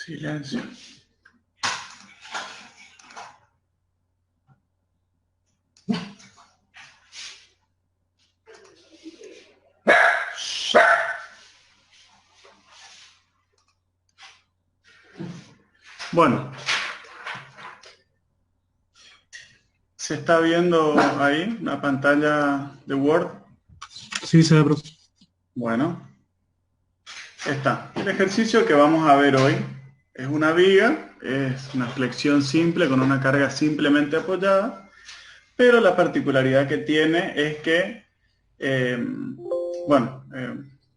Silencio. Bueno, ¿se está viendo ahí una pantalla de Word? Sí, se ve, profe. Bueno, está. El ejercicio que vamos a ver hoy es una viga, es una flexión simple con una carga simplemente apoyada, pero la particularidad que tiene es que,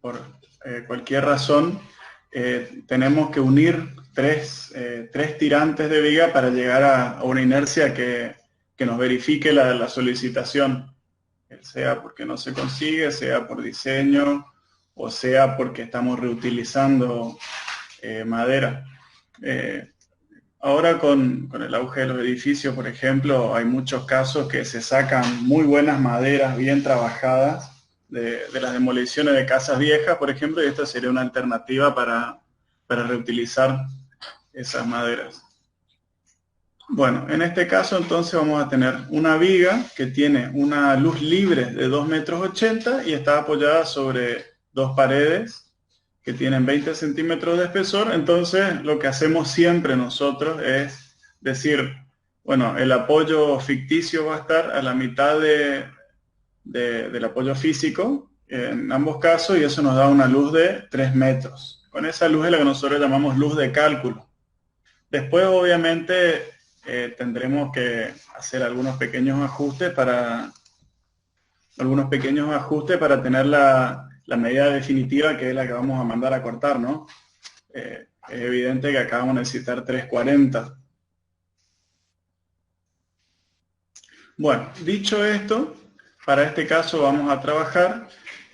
por cualquier razón, tenemos que unir tres tirantes de viga para llegar a una inercia que nos verifique la solicitación, sea porque no se consigue, sea por diseño o sea porque estamos reutilizando madera. Ahora con el auge de los edificios, por ejemplo, hay muchos casos que se sacan muy buenas maderas bien trabajadas de las demoliciones de casas viejas, por ejemplo, y esta sería una alternativa para reutilizar esas maderas. Bueno, en este caso entonces vamos a tener una viga que tiene una luz libre de 2,80 m y está apoyada sobre dos paredes que tienen 20 centímetros de espesor. Entonces lo que hacemos siempre nosotros es decir, bueno, el apoyo ficticio va a estar a la mitad del apoyo físico en ambos casos y eso nos da una luz de 3 metros. Con esa luz es la que nosotros llamamos luz de cálculo. Después, obviamente, tendremos que hacer algunos pequeños ajustes para tener la medida definitiva, que es la que vamos a mandar a cortar, ¿no? Es evidente que acá vamos a necesitar 3,40. Bueno, dicho esto, para este caso vamos a trabajar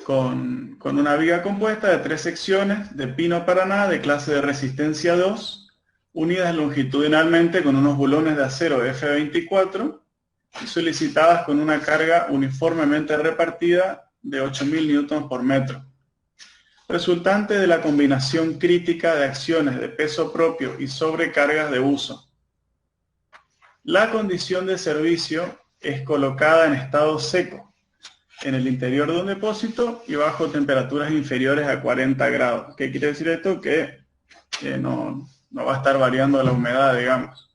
con una viga compuesta de 3 secciones de pino paraná de clase de resistencia 2, unidas longitudinalmente con unos bulones de acero F24 y solicitadas con una carga uniformemente repartida de 8.000 newtons por metro, resultante de la combinación crítica de acciones de peso propio y sobrecargas de uso. La condición de servicio es colocada en estado seco, en el interior de un depósito y bajo temperaturas inferiores a 40 grados. ¿Qué quiere decir esto? Que no va a estar variando la humedad, digamos.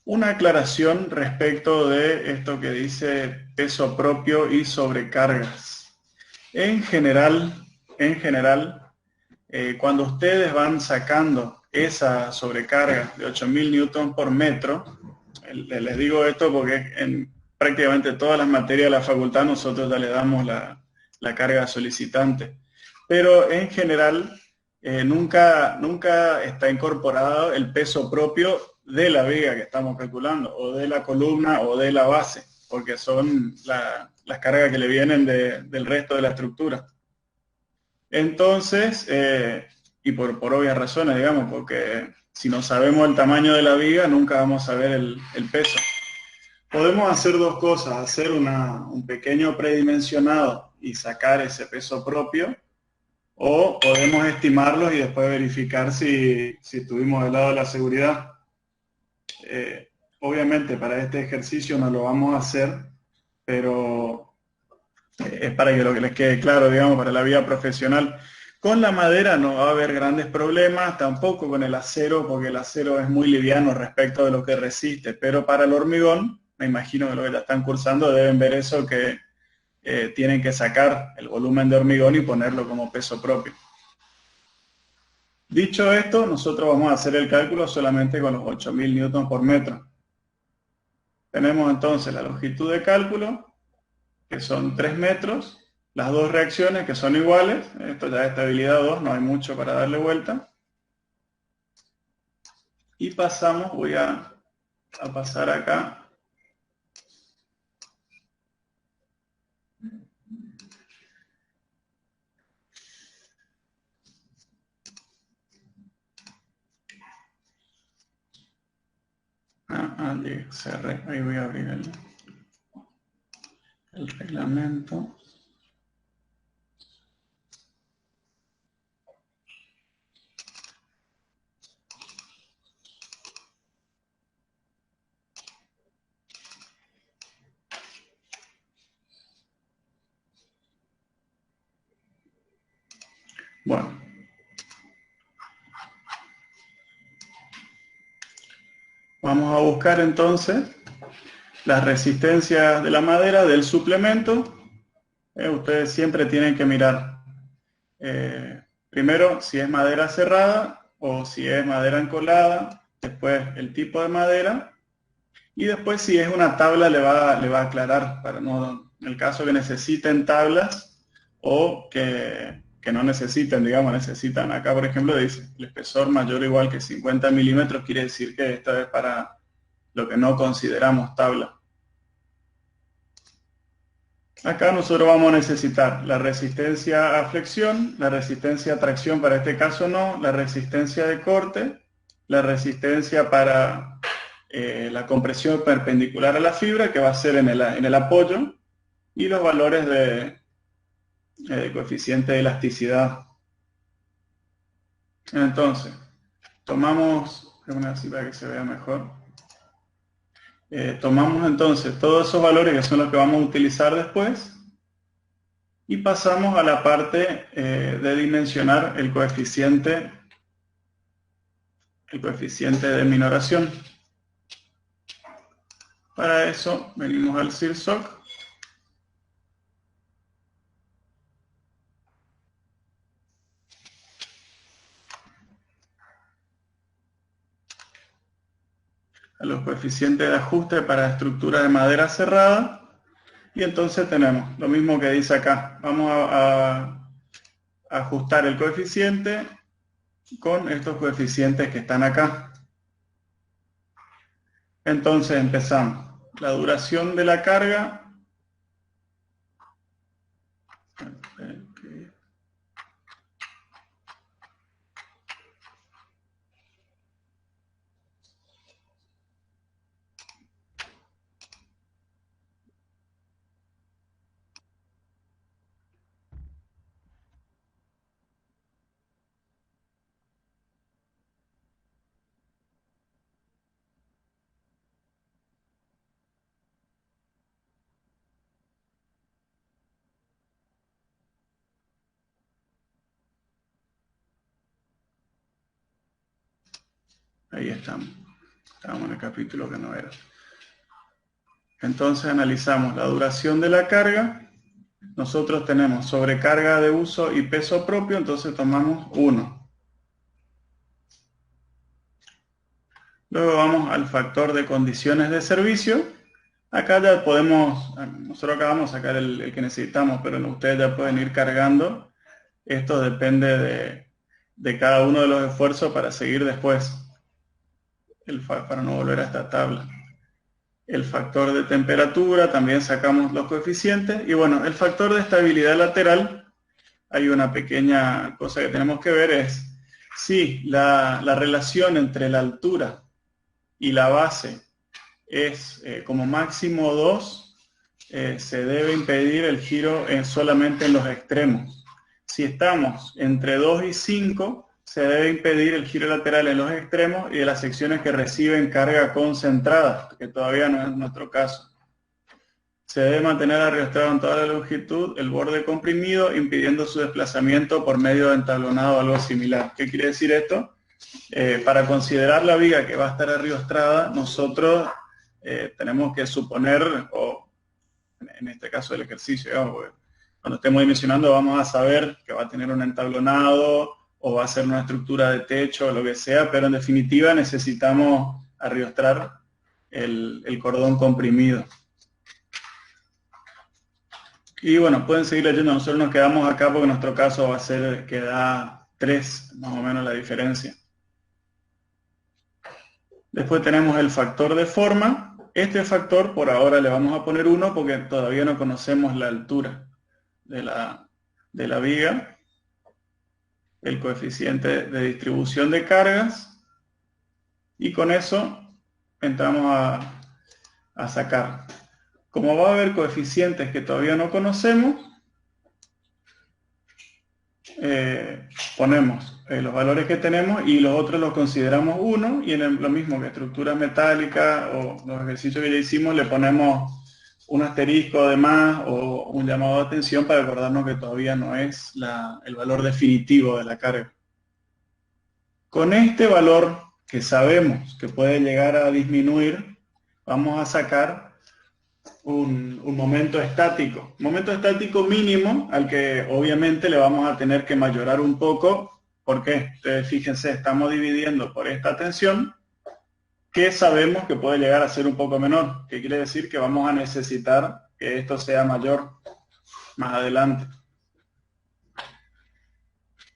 Una aclaración respecto de esto que dice peso propio y sobrecargas. En general, cuando ustedes van sacando esa sobrecarga de 8.000 newtons por metro, les digo esto porque en prácticamente todas las materias de la facultad nosotros ya le damos la carga solicitante. Pero en general nunca está incorporado el peso propio de la viga que estamos calculando, o de la columna o de la base, porque son las cargas que le vienen del resto de la estructura. Entonces, y por obvias razones, digamos, porque si no sabemos el tamaño de la viga, nunca vamos a saber el peso. Podemos hacer dos cosas, hacer un pequeño predimensionado y sacar ese peso propio, o podemos estimarlos y después verificar si estuvimos del lado de la seguridad. Obviamente para este ejercicio no lo vamos a hacer, pero es para que lo que les quede claro, digamos, para la vida profesional. Con la madera no va a haber grandes problemas, tampoco con el acero, porque el acero es muy liviano respecto de lo que resiste, pero para el hormigón, me imagino que lo que ya están cursando deben ver eso, que tienen que sacar el volumen de hormigón y ponerlo como peso propio. Dicho esto, nosotros vamos a hacer el cálculo solamente con los 8.000 newtons por metro. Tenemos entonces la longitud de cálculo, que son 3 metros, las dos reacciones que son iguales, esto ya es estabilidad 2, no hay mucho para darle vuelta. Y pasamos, voy a pasar acá. Cerré, ahí voy a abrir el reglamento. Bueno. Vamos a buscar entonces las resistencias de la madera del suplemento. Ustedes siempre tienen que mirar primero si es madera cerrada o si es madera encolada, después el tipo de madera y después si es una tabla le va a aclarar para no, en el caso que necesiten tablas o que no necesiten, digamos, necesitan acá por ejemplo dice el espesor mayor o igual que 50 milímetros, quiere decir que esto es para lo que no consideramos tabla. Acá nosotros vamos a necesitar la resistencia a flexión, la resistencia a tracción para este caso no, la resistencia de corte, la resistencia para la compresión perpendicular a la fibra, que va a ser en el apoyo, y los valores de coeficiente de elasticidad. Entonces, tomamos, voy a poner así para que se vea mejor. Tomamos entonces todos esos valores que son los que vamos a utilizar después y pasamos a la parte de dimensionar el coeficiente de minoración. Para eso venimos al CIRSOC. A los coeficientes de ajuste para estructura de madera cerrada y entonces tenemos lo mismo que dice acá. Vamos a ajustar el coeficiente con estos coeficientes que están acá. Entonces empezamos. La duración de la carga. Ahí estamos. Estábamos en el capítulo que no era. Entonces analizamos la duración de la carga. Nosotros tenemos sobrecarga de uso y peso propio, entonces tomamos 1. Luego vamos al factor de condiciones de servicio. Acá ya podemos, nosotros acá vamos a sacar el que necesitamos, pero ustedes ya pueden ir cargando. Esto depende de cada uno de los esfuerzos para seguir después, para no volver a esta tabla. El factor de temperatura, también sacamos los coeficientes. Y bueno, el factor de estabilidad lateral, hay una pequeña cosa que tenemos que ver, es si la relación entre la altura y la base es como máximo 2, se debe impedir el giro solamente en los extremos. Si estamos entre 2 y 5, se debe impedir el giro lateral en los extremos y de las secciones que reciben carga concentrada, que todavía no es nuestro caso. Se debe mantener arrastrado en toda la longitud el borde comprimido, impidiendo su desplazamiento por medio de entablonado o algo similar. ¿Qué quiere decir esto? Para considerar la viga que va a estar arriostrada, nosotros tenemos que suponer, o en este caso el ejercicio, digamos, cuando estemos dimensionando vamos a saber que va a tener un entablonado o va a ser una estructura de techo o lo que sea, pero en definitiva necesitamos arriostrar el cordón comprimido. Y bueno, pueden seguir leyendo, nosotros nos quedamos acá porque en nuestro caso va a ser que da 3, más o menos la diferencia. Después tenemos el factor de forma. Este factor por ahora le vamos a poner 1 porque todavía no conocemos la altura de la viga. El coeficiente de distribución de cargas. Y con eso entramos a sacar. Como va a haber coeficientes que todavía no conocemos, ponemos los valores que tenemos y los otros los consideramos 1 y en lo mismo que estructura metálica o los ejercicios que ya hicimos le ponemos un asterisco de más o un llamado de atención para acordarnos que todavía no es el valor definitivo de la carga. Con este valor que sabemos que puede llegar a disminuir, vamos a sacar un momento estático. Momento estático mínimo al que obviamente le vamos a tener que mayorar un poco. ¿Por qué? Ustedes fíjense, estamos dividiendo por esta tensión que sabemos que puede llegar a ser un poco menor, que quiere decir que vamos a necesitar que esto sea mayor más adelante.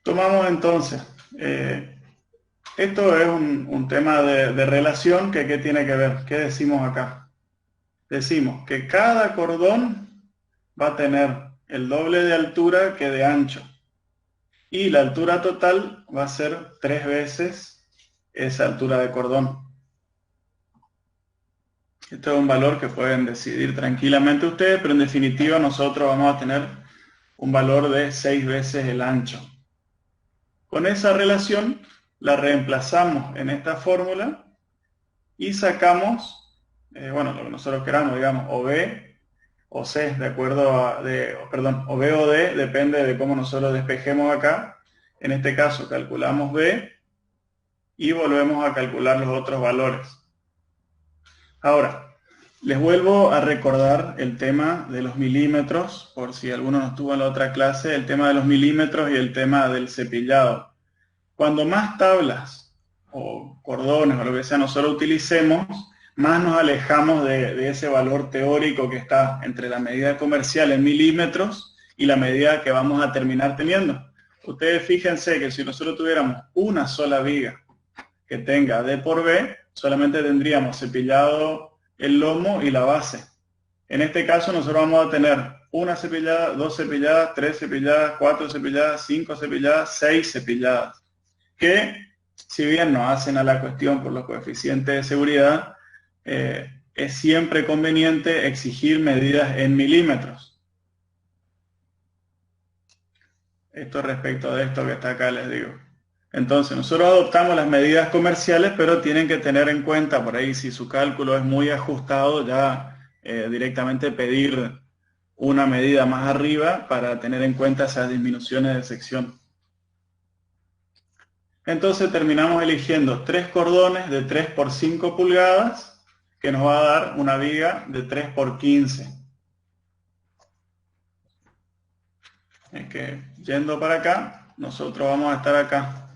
Tomamos entonces, esto es un tema de relación que ¿qué tiene que ver? ¿Qué decimos acá? Decimos que cada cordón va a tener el doble de altura que de ancho. Y la altura total va a ser 3 veces esa altura de cordón. Esto es un valor que pueden decidir tranquilamente ustedes, pero en definitiva nosotros vamos a tener un valor de 6 veces el ancho. Con esa relación la reemplazamos en esta fórmula y sacamos, bueno, lo que nosotros queramos, digamos, o B o C, de acuerdo a, o B o D, depende de cómo nosotros despejemos acá. En este caso calculamos B y volvemos a calcular los otros valores. Ahora, les vuelvo a recordar el tema de los milímetros, por si alguno no estuvo en la otra clase, el tema de los milímetros y el tema del cepillado. Cuando más tablas o cordones o lo que sea nosotros utilicemos, más nos alejamos de ese valor teórico que está entre la medida comercial en milímetros y la medida que vamos a terminar teniendo. Ustedes fíjense que si nosotros tuviéramos una sola viga que tenga D por B, solamente tendríamos cepillado el lomo y la base. En este caso nosotros vamos a tener una cepillada, 2 cepilladas, 3 cepilladas, 4 cepilladas, 5 cepilladas, 6 cepilladas. Que si bien nos hacen a la cuestión por los coeficientes de seguridad, es siempre conveniente exigir medidas en milímetros. Esto respecto de esto que está acá les digo. Entonces nosotros adoptamos las medidas comerciales, pero tienen que tener en cuenta por ahí si su cálculo es muy ajustado, ya directamente pedir una medida más arriba para tener en cuenta esas disminuciones de sección. Entonces terminamos eligiendo 3 cordones de 3 por 5 pulgadas, que nos va a dar una viga de 3 por 15. Es que yendo para acá, nosotros vamos a estar acá,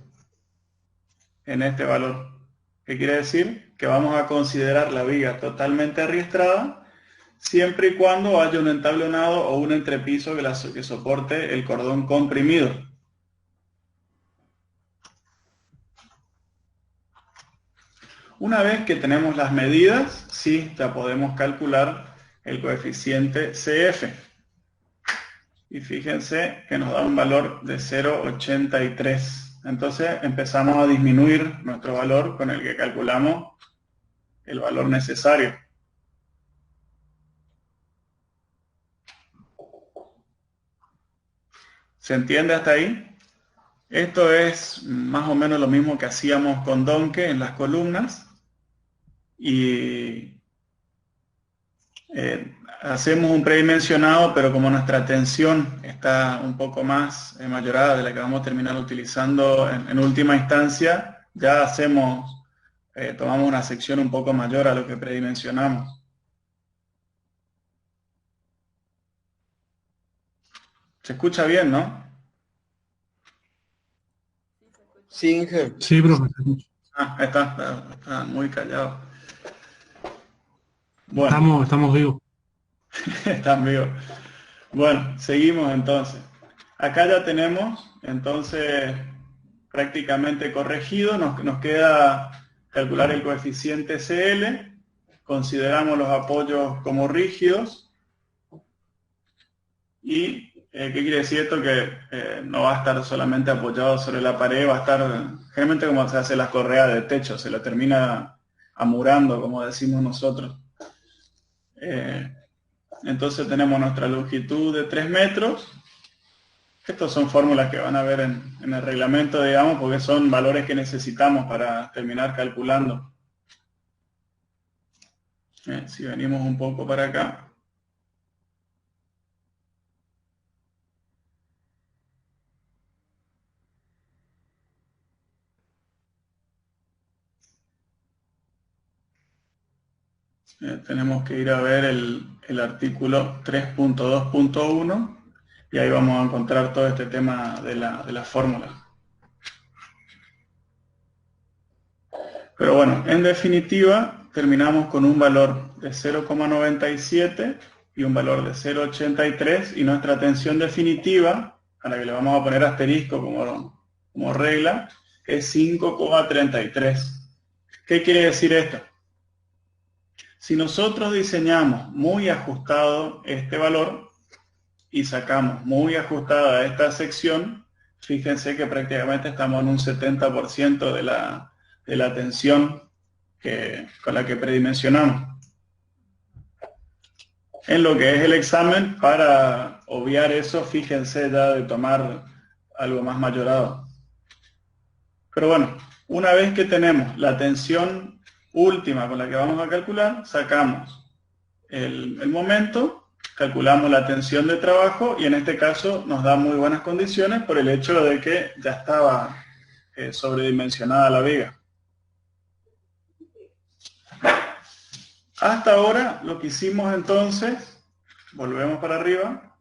en este valor. ¿Qué quiere decir? Que vamos a considerar la viga totalmente arriestrada, siempre y cuando haya un entablonado o un entrepiso que soporte el cordón comprimido. Una vez que tenemos las medidas, sí, ya podemos calcular el coeficiente CF. Y fíjense que nos da un valor de 0,83. Entonces empezamos a disminuir nuestro valor con el que calculamos el valor necesario. ¿Se entiende hasta ahí? Esto es más o menos lo mismo que hacíamos con Doncke en las columnas. Y hacemos un predimensionado, pero como nuestra tensión está un poco más mayorada de la que vamos a terminar utilizando en última instancia, ya tomamos una sección un poco mayor a lo que predimensionamos. ¿Se escucha bien, no? Sí, Inge. Sí, profe. Ah, está muy callado. Bueno. Estamos vivos. Están vivos. Bueno, seguimos entonces. Acá ya tenemos, entonces, prácticamente corregido. Nos queda calcular el coeficiente CL. Consideramos los apoyos como rígidos. ¿Y qué quiere decir esto? Que no va a estar solamente apoyado sobre la pared, va a estar, generalmente como se hace las correas de techo, se lo termina amurando, como decimos nosotros. Entonces tenemos nuestra longitud de 3 metros. Estas son fórmulas que van a ver en el reglamento, digamos, porque son valores que necesitamos para terminar calculando. Si venimos un poco para acá, tenemos que ir a ver el artículo 3.2.1 y ahí vamos a encontrar todo este tema de la fórmula. Pero bueno, en definitiva, terminamos con un valor de 0,97 y un valor de 0,83 y nuestra tensión definitiva, a la que le vamos a poner asterisco como regla, es 5,33. ¿Qué quiere decir esto? Si nosotros diseñamos muy ajustado este valor y sacamos muy ajustada esta sección, fíjense que prácticamente estamos en un 70% de la tensión con la que predimensionamos. En lo que es el examen, para obviar eso, fíjense ya de tomar algo más mayorado. Pero bueno, una vez que tenemos la tensión última con la que vamos a calcular, sacamos el momento, calculamos la tensión de trabajo y en este caso nos da muy buenas condiciones por el hecho de que ya estaba sobredimensionada la viga. Hasta ahora lo que hicimos entonces, volvemos para arriba,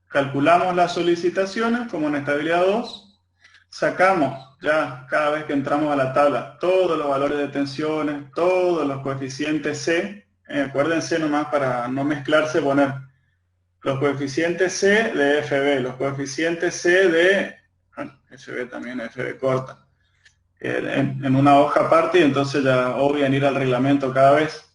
calculamos las solicitaciones como en estabilidad 2, sacamos ya cada vez que entramos a la tabla todos los valores de tensiones, todos los coeficientes C, acuérdense nomás para no mezclarse poner los coeficientes C de FB, los coeficientes C de, bueno, FB también, FB corta, en una hoja aparte y entonces ya obvian ir al reglamento cada vez.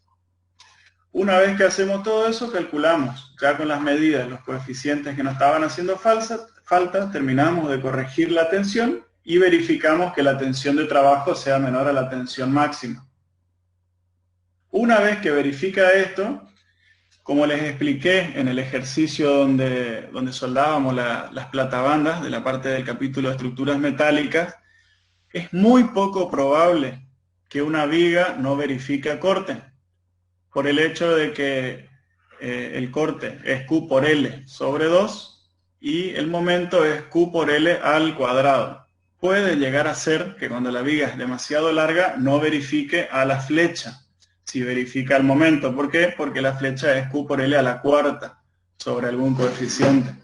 Una vez que hacemos todo eso, calculamos ya con las medidas los coeficientes que nos estaban haciendo falta, terminamos de corregir la tensión y verificamos que la tensión de trabajo sea menor a la tensión máxima. Una vez que verifica esto, como les expliqué en el ejercicio donde soldábamos las platabandas de la parte del capítulo de estructuras metálicas, es muy poco probable que una viga no verifique corte, por el hecho de que el corte es Q por L sobre 2 y el momento es Q por L al cuadrado. Puede llegar a ser que cuando la viga es demasiado larga no verifique a la flecha, si verifica el momento. ¿Por qué? Porque la flecha es Q por L a la cuarta sobre algún coeficiente.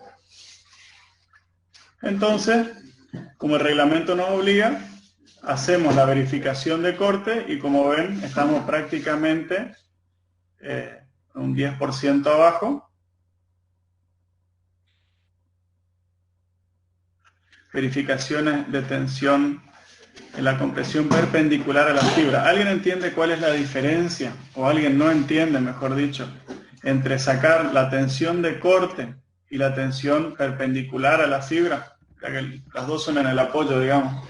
Entonces, como el reglamento nos obliga, hacemos la verificación de corte y como ven, estamos prácticamente un 10% abajo. Verificaciones de tensión en la compresión perpendicular a la fibra. ¿Alguien entiende cuál es la diferencia? O alguien no entiende, mejor dicho, entre sacar la tensión de corte y la tensión perpendicular a la fibra, ya que las dos son en el apoyo, digamos.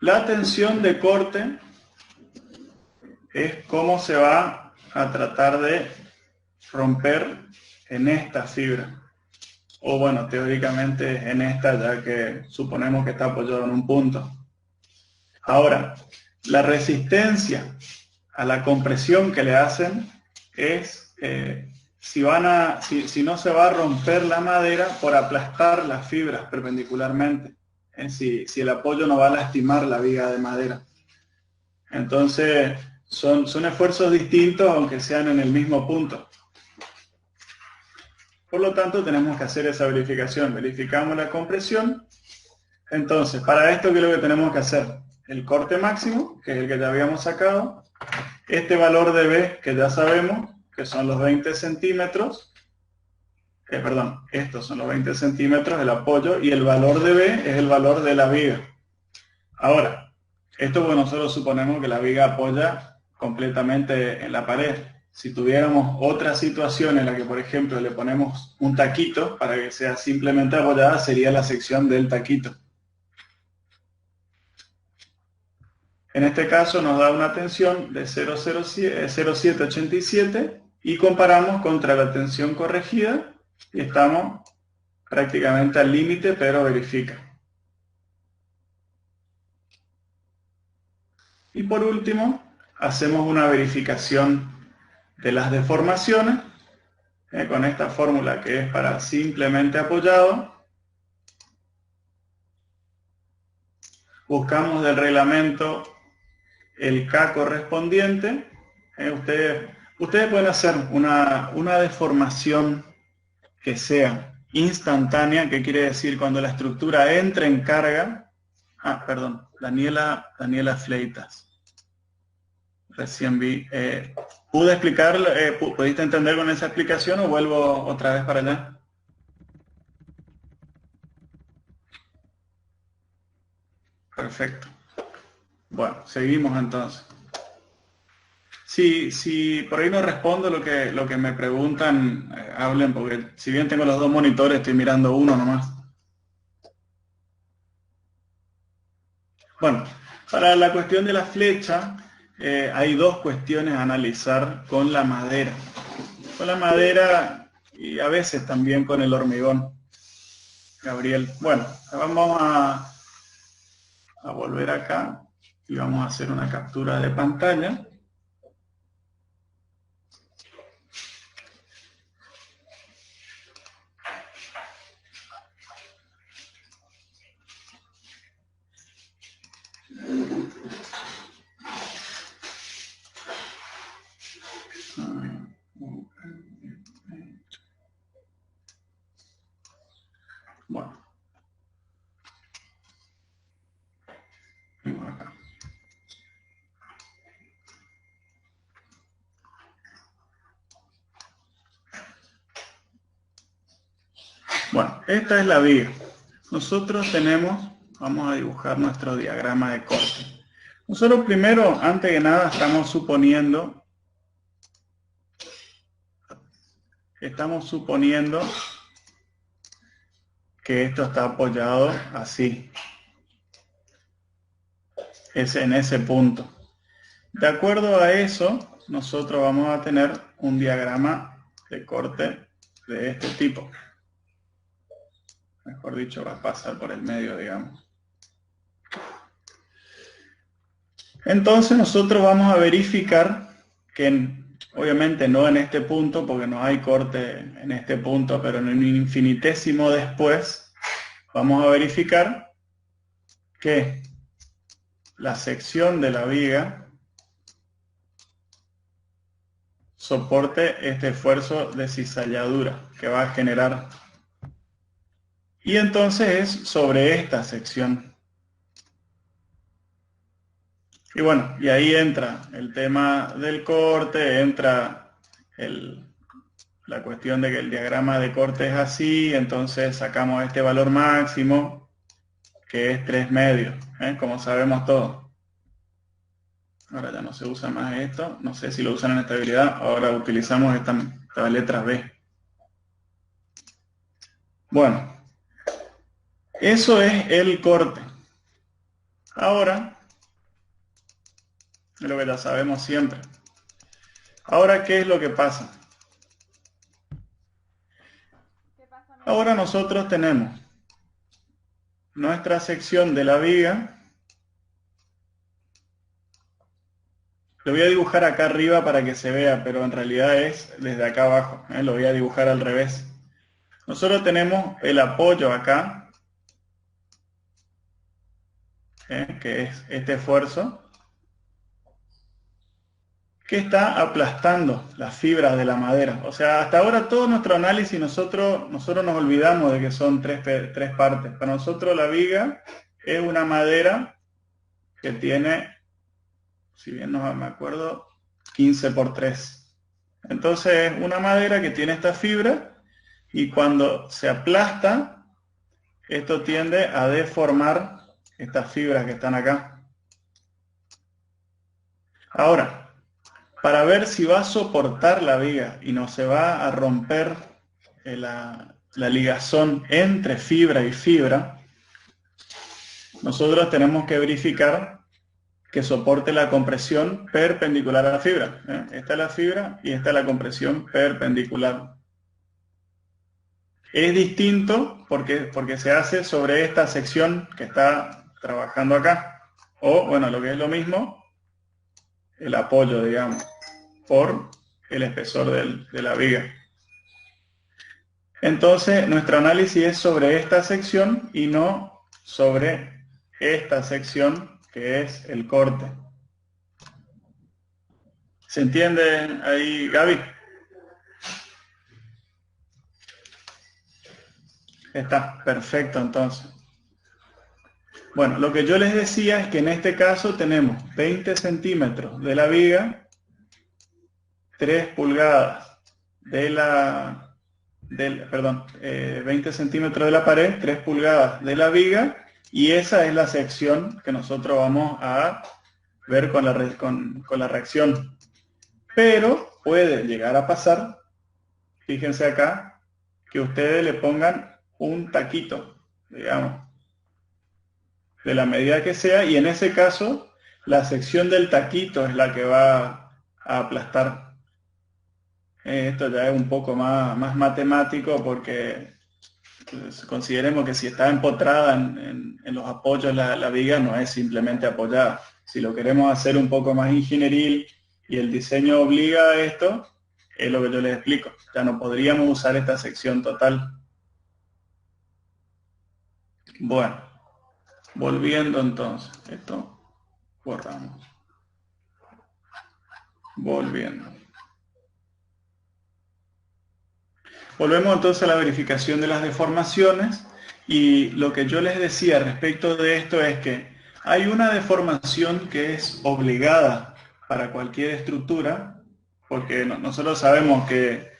La tensión de corte es cómo se va a tratar de romper en esta fibra. O bueno, teóricamente en esta, ya que suponemos que está apoyado en un punto. Ahora, la resistencia a la compresión que le hacen es si no se va a romper la madera por aplastar las fibras perpendicularmente. Si el apoyo no va a lastimar la viga de madera. Entonces, son esfuerzos distintos aunque sean en el mismo punto. Por lo tanto, tenemos que hacer esa verificación. Verificamos la compresión. Entonces, para esto, ¿qué es lo que tenemos que hacer? El corte máximo, que es el que ya habíamos sacado. Este valor de B, que ya sabemos, que son los 20 centímetros. Estos son los 20 centímetros del apoyo y el valor de B es el valor de la viga. Ahora, esto porque nosotros suponemos que la viga apoya completamente en la pared. Si tuviéramos otra situación en la que, por ejemplo, le ponemos un taquito para que sea simplemente apoyada, sería la sección del taquito. En este caso nos da una tensión de 0,787 y comparamos contra la tensión corregida y estamos prácticamente al límite, pero verifica. Y por último, hacemos una verificación de las deformaciones con esta fórmula que es para simplemente apoyado. buscamos del reglamento el K correspondiente. Ustedes pueden hacer una deformación que sea instantánea, que quiere decir cuando la estructura entre en carga. Perdón, Daniela Fleitas. Recién vi. ¿Pude explicar, pudiste entender con esa explicación o vuelvo otra vez para allá? Perfecto. Bueno, seguimos entonces. Si por ahí no respondo lo que me preguntan, hablen, porque si bien tengo los dos monitores, estoy mirando uno nomás. Bueno, para la cuestión de la flecha, hay dos cuestiones a analizar con la madera. Con la madera y a veces también con el hormigón. Gabriel. Bueno, vamos a volver acá y vamos a hacer una captura de pantalla. Bueno. Acá. Bueno, esta es la viga. Nosotros vamos a dibujar nuestro diagrama de corte. Nosotros primero, antes que nada, estamos suponiendo que esto está apoyado así. Es en ese punto. De acuerdo a eso, nosotros vamos a tener un diagrama de corte de este tipo. Mejor dicho, va a pasar por el medio, digamos. Entonces nosotros vamos a verificar que, obviamente no en este punto, porque no hay corte en este punto, pero en un infinitésimo después, vamos a verificar que la sección de la viga soporte este esfuerzo de cizalladura que va a generar. Y entonces es sobre esta sección. Y bueno, y ahí entra el tema del corte, entra la cuestión de que el diagrama de corte es así, entonces sacamos este valor máximo, que es 3 medios, como sabemos todos. Ahora ya no se usa más esto, no sé si lo usan en estabilidad, ahora utilizamos esta letra B. Bueno, eso es el corte. Ahora, es lo que ya sabemos siempre. Ahora, ¿qué es lo que pasa? Ahora nosotros tenemos nuestra sección de la viga. Lo voy a dibujar acá arriba para que se vea, pero en realidad es desde acá abajo. Lo voy a dibujar al revés. Nosotros tenemos el apoyo acá, que es este esfuerzo, que está aplastando las fibras de la madera. O sea, hasta ahora todo nuestro análisis, nosotros nos olvidamos de que son tres partes. Para nosotros la viga es una madera que tiene, si bien no me acuerdo, 15 por 3. Entonces es una madera que tiene esta fibra y cuando se aplasta, esto tiende a deformar estas fibras que están acá. Ahora, para ver si va a soportar la viga y no se va a romper la ligazón entre fibra y fibra, nosotros tenemos que verificar que soporte la compresión perpendicular a la fibra. Esta es la fibra y esta es la compresión perpendicular. Es distinto porque se hace sobre esta sección que está trabajando acá. O, bueno, lo que es lo mismo, el apoyo, digamos, por el espesor de la viga. Entonces, nuestro análisis es sobre esta sección y no sobre esta sección que es el corte. ¿Se entiende ahí, Gaby? Está perfecto entonces. Bueno, lo que yo les decía es que en este caso tenemos 20 centímetros de la viga, 3 pulgadas de la, 20 centímetros de la pared, 3 pulgadas de la viga, y esa es la sección que nosotros vamos a ver con la reacción. Pero puede llegar a pasar, fíjense acá, que ustedes le pongan un taquito, digamos, de la medida que sea, y en ese caso la sección del taquito es la que va a aplastar. Esto ya es un poco más matemático porque pues, consideremos que si está empotrada en los apoyos la viga no es simplemente apoyada. Si lo queremos hacer un poco más ingenieril y el diseño obliga a esto, es lo que yo les explico. Ya no podríamos usar esta sección total. Bueno, volviendo entonces, esto borramos. Volviendo. Volvemos entonces a la verificación de las deformaciones y lo que yo les decía respecto de esto es que hay una deformación que es obligada para cualquier estructura, porque nosotros sabemos que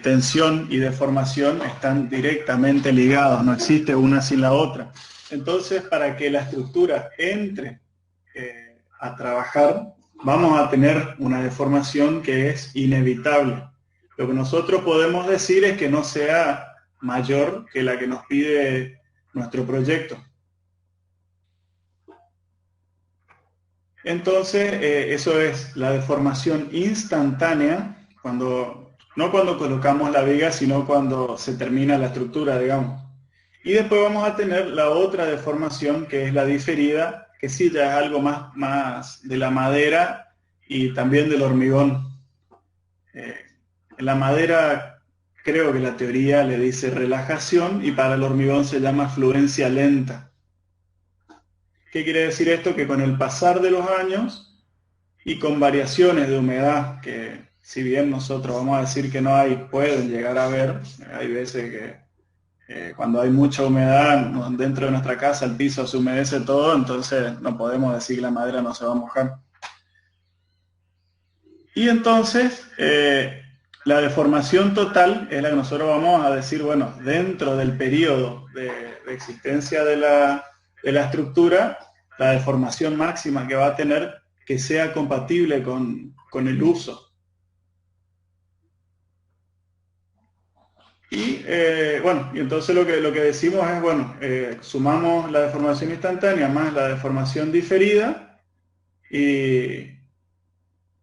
tensión y deformación están directamente ligados, no existe una sin la otra. Entonces, para que la estructura entre a trabajar, vamos a tener una deformación que es inevitable. Lo que nosotros podemos decir es que no sea mayor que la que nos pide nuestro proyecto. Entonces, eso es la deformación instantánea, no cuando colocamos la viga, sino cuando se termina la estructura, digamos. Y después vamos a tener la otra deformación, que es la diferida, que sí ya es algo más de la madera y también del hormigón. En la madera creo que la teoría le dice relajación y para el hormigón se llama fluencia lenta. ¿Qué quiere decir esto? Que con el pasar de los años y con variaciones de humedad, que si bien nosotros vamos a decir que no hay, pueden llegar a ver, hay veces que cuando hay mucha humedad dentro de nuestra casa el piso se humedece todo, entonces no podemos decir que la madera no se va a mojar. Y entonces, la deformación total es la que nosotros vamos a decir, bueno, dentro del periodo de existencia de la estructura, la deformación máxima que va a tener que sea compatible con el uso. Y bueno, y entonces lo que decimos es, bueno, sumamos la deformación instantánea más la deformación diferida y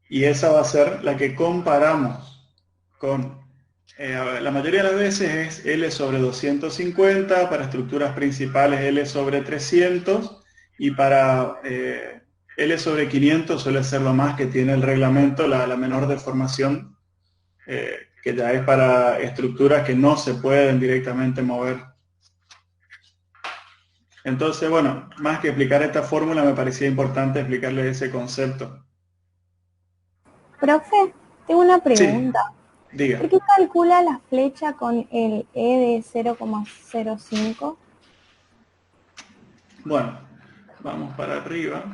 esa va a ser la que comparamos con, la mayoría de las veces es L sobre 250, para estructuras principales L sobre 300 y para L sobre 500 suele ser lo más que tiene el reglamento, la menor deformación, que ya es para estructuras que no se pueden directamente mover. Entonces, bueno, más que explicar esta fórmula, me parecía importante explicarles ese concepto. Profe, tengo una pregunta. Sí, diga. ¿Por qué calcula la flecha con el E de 0,05? Bueno, vamos para arriba.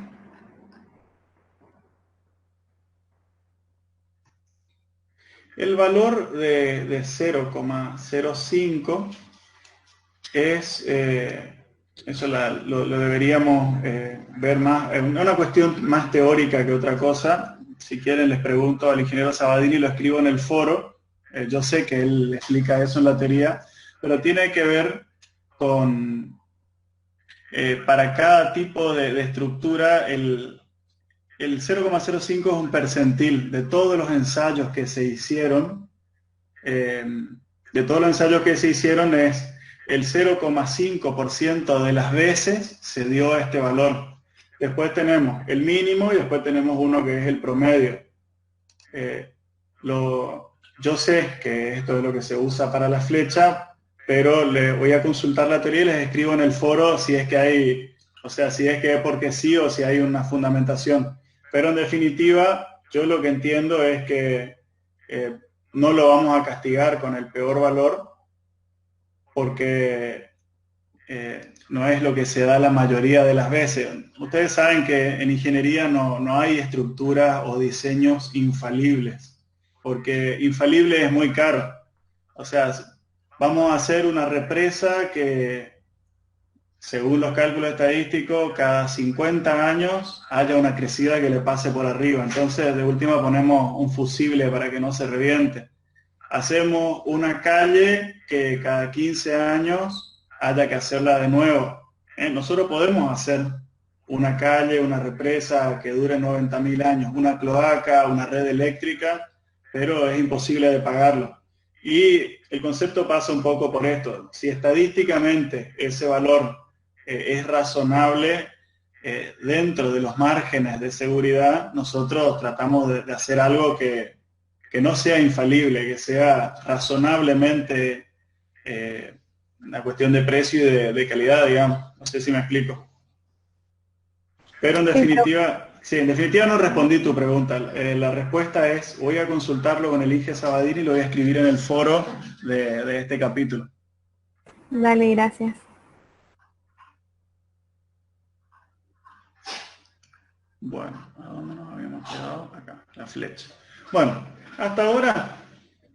El valor de 0,05 es, eso lo deberíamos ver más, es una cuestión más teórica que otra cosa. Si quieren les pregunto al ingeniero Sabadini, lo escribo en el foro. Yo sé que él explica eso en la teoría, pero tiene que ver con, para cada tipo de estructura, el 0,05 es un percentil de todos los ensayos que se hicieron. De todos los ensayos que se hicieron es el 0,5% de las veces se dio este valor. Después tenemos el mínimo y después tenemos uno que es el promedio. Yo sé que esto es lo que se usa para la flecha, pero le voy a consultar la teoría y les escribo en el foro si es que hay O sea, si es que es porque sí o si hay una fundamentación. Pero en definitiva, yo lo que entiendo es que no lo vamos a castigar con el peor valor porque no es lo que se da la mayoría de las veces. Ustedes saben que en ingeniería no hay estructuras o diseños infalibles, porque infalible es muy caro. O sea, vamos a hacer una represa que, según los cálculos estadísticos, cada 50 años haya una crecida que le pase por arriba. Entonces, de última ponemos un fusible para que no se reviente. Hacemos una calle que cada 15 años haya que hacerla de nuevo. Nosotros podemos hacer una calle, una represa que dure 90.000 años, una cloaca, una red eléctrica, pero es imposible de pagarlo. Y el concepto pasa un poco por esto. Si estadísticamente ese valor es razonable dentro de los márgenes de seguridad, nosotros tratamos de hacer algo que no sea infalible, que sea razonablemente una cuestión de precio y de calidad, digamos. No sé si me explico. Pero en definitiva, sí, en definitiva no respondí tu pregunta. La respuesta es, voy a consultarlo con el Inge Sabadini y lo voy a escribir en el foro de este capítulo. Dale, gracias. Bueno, ¿a dónde nos habíamos quedado? Acá, la flecha. Bueno, hasta ahora,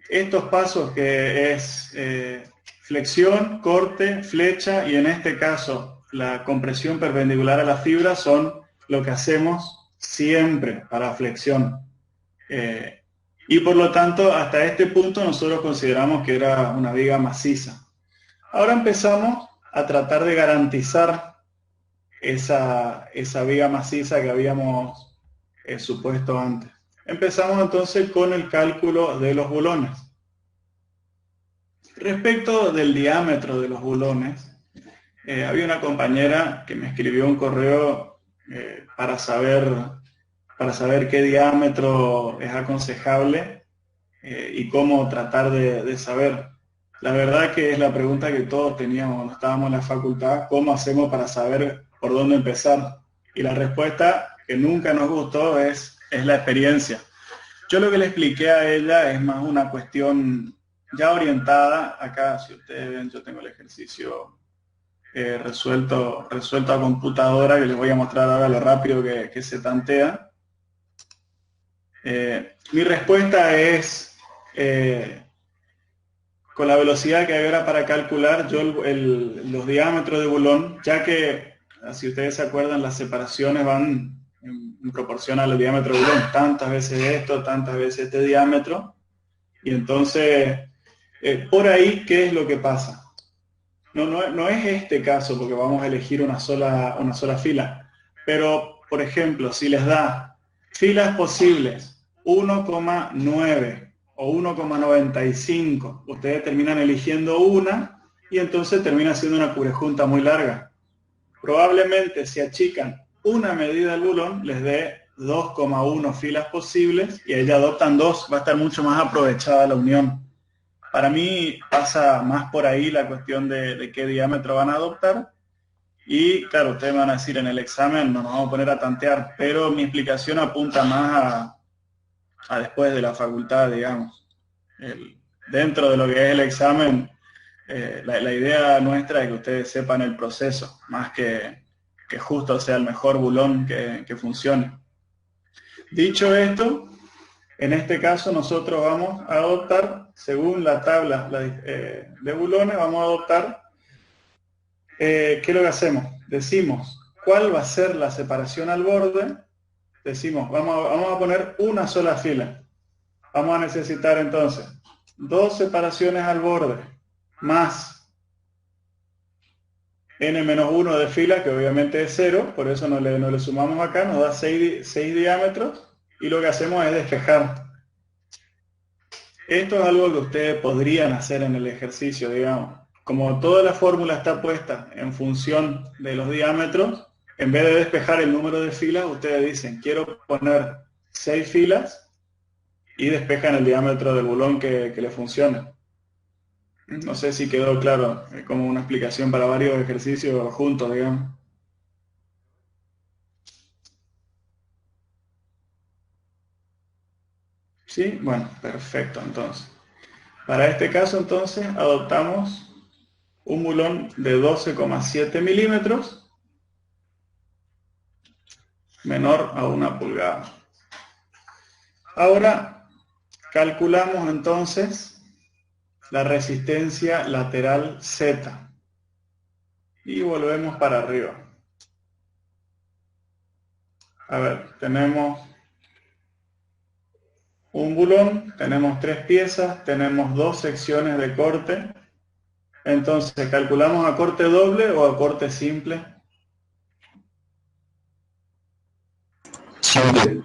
estos pasos que es flexión, corte, flecha y en este caso la compresión perpendicular a la fibra son lo que hacemos siempre para flexión. Y por lo tanto, hasta este punto nosotros consideramos que era una viga maciza. Ahora empezamos a tratar de garantizar esa viga maciza que habíamos supuesto antes. Empezamos entonces con el cálculo de los bulones. Respecto del diámetro de los bulones, había una compañera que me escribió un correo para saber qué diámetro es aconsejable y cómo tratar de saber. La verdad que es la pregunta que todos teníamos cuando estábamos en la facultad, ¿cómo hacemos para saber por dónde empezar? Y la respuesta que nunca nos gustó es la experiencia. Yo lo que le expliqué a ella es más una cuestión ya orientada. Acá, si ustedes ven, yo tengo el ejercicio resuelto a computadora, que les voy a mostrar ahora lo rápido que se tantea. Mi respuesta es, con la velocidad que hay ahora para calcular, yo los diámetros de bulón, ya que, si ustedes se acuerdan, las separaciones van en proporción al diámetro de bulón, tantas veces esto, tantas veces este diámetro, y entonces, por ahí, ¿qué es lo que pasa? No es este caso, porque vamos a elegir una sola fila, pero, por ejemplo, si les da filas posibles 1,9 o 1,95, ustedes terminan eligiendo una y entonces termina siendo una cubrejunta muy larga. Probablemente si achican una medida del bulón les dé 2,1 filas posibles y ahí adoptan 2, va a estar mucho más aprovechada la unión. Para mí pasa más por ahí la cuestión de qué diámetro van a adoptar. Y claro, ustedes me van a decir en el examen no nos vamos a poner a tantear, pero mi explicación apunta más a después de la facultad, digamos. Dentro de lo que es el examen, la idea nuestra es que ustedes sepan el proceso, más que justo sea el mejor bulón que funcione. Dicho esto, en este caso nosotros vamos a adoptar, según la tabla de bulones, vamos a adoptar, ¿qué es lo que hacemos? Decimos cuál va a ser la separación al borde, decimos, vamos a poner una sola fila. Vamos a necesitar entonces 2 separaciones al borde, más n-1 de fila, que obviamente es 0, por eso no le sumamos acá, nos da 6 diámetros, y lo que hacemos es despejar. Esto es algo que ustedes podrían hacer en el ejercicio, digamos. Como toda la fórmula está puesta en función de los diámetros, en vez de despejar el número de filas, ustedes dicen, quiero poner 6 filas y despejan el diámetro del bulón que le funcione. No sé si quedó claro, como una explicación para varios ejercicios juntos, digamos. ¿Sí? Bueno, perfecto. Entonces, para este caso, entonces, adoptamos un bulón de 12,7 milímetros menor a 1 pulgada. Ahora, calculamos entonces la resistencia lateral Z y volvemos para arriba. A ver, tenemos un bulón, tenemos 3 piezas, tenemos 2 secciones de corte. Entonces, ¿calculamos a corte doble o a corte simple? Simple.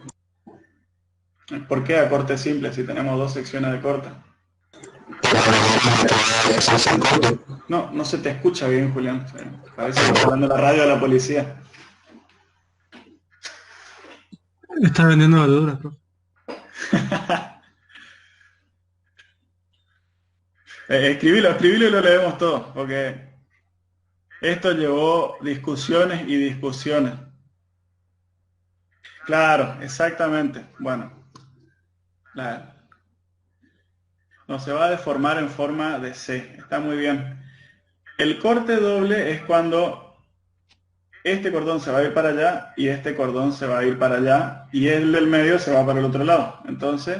¿Por qué a corte simple si tenemos 2 secciones de corte? No, no se te escucha bien, Julián. Parece que está hablando la radio de la policía. Está vendiendo verduras, profe. Escribilo y lo leemos todo, porque esto llevó discusiones y discusiones. Claro, exactamente. Bueno, no se va a deformar en forma de C. Está muy bien. El corte doble es cuando este cordón se va a ir para allá y este cordón se va a ir para allá y el del medio se va para el otro lado. Entonces,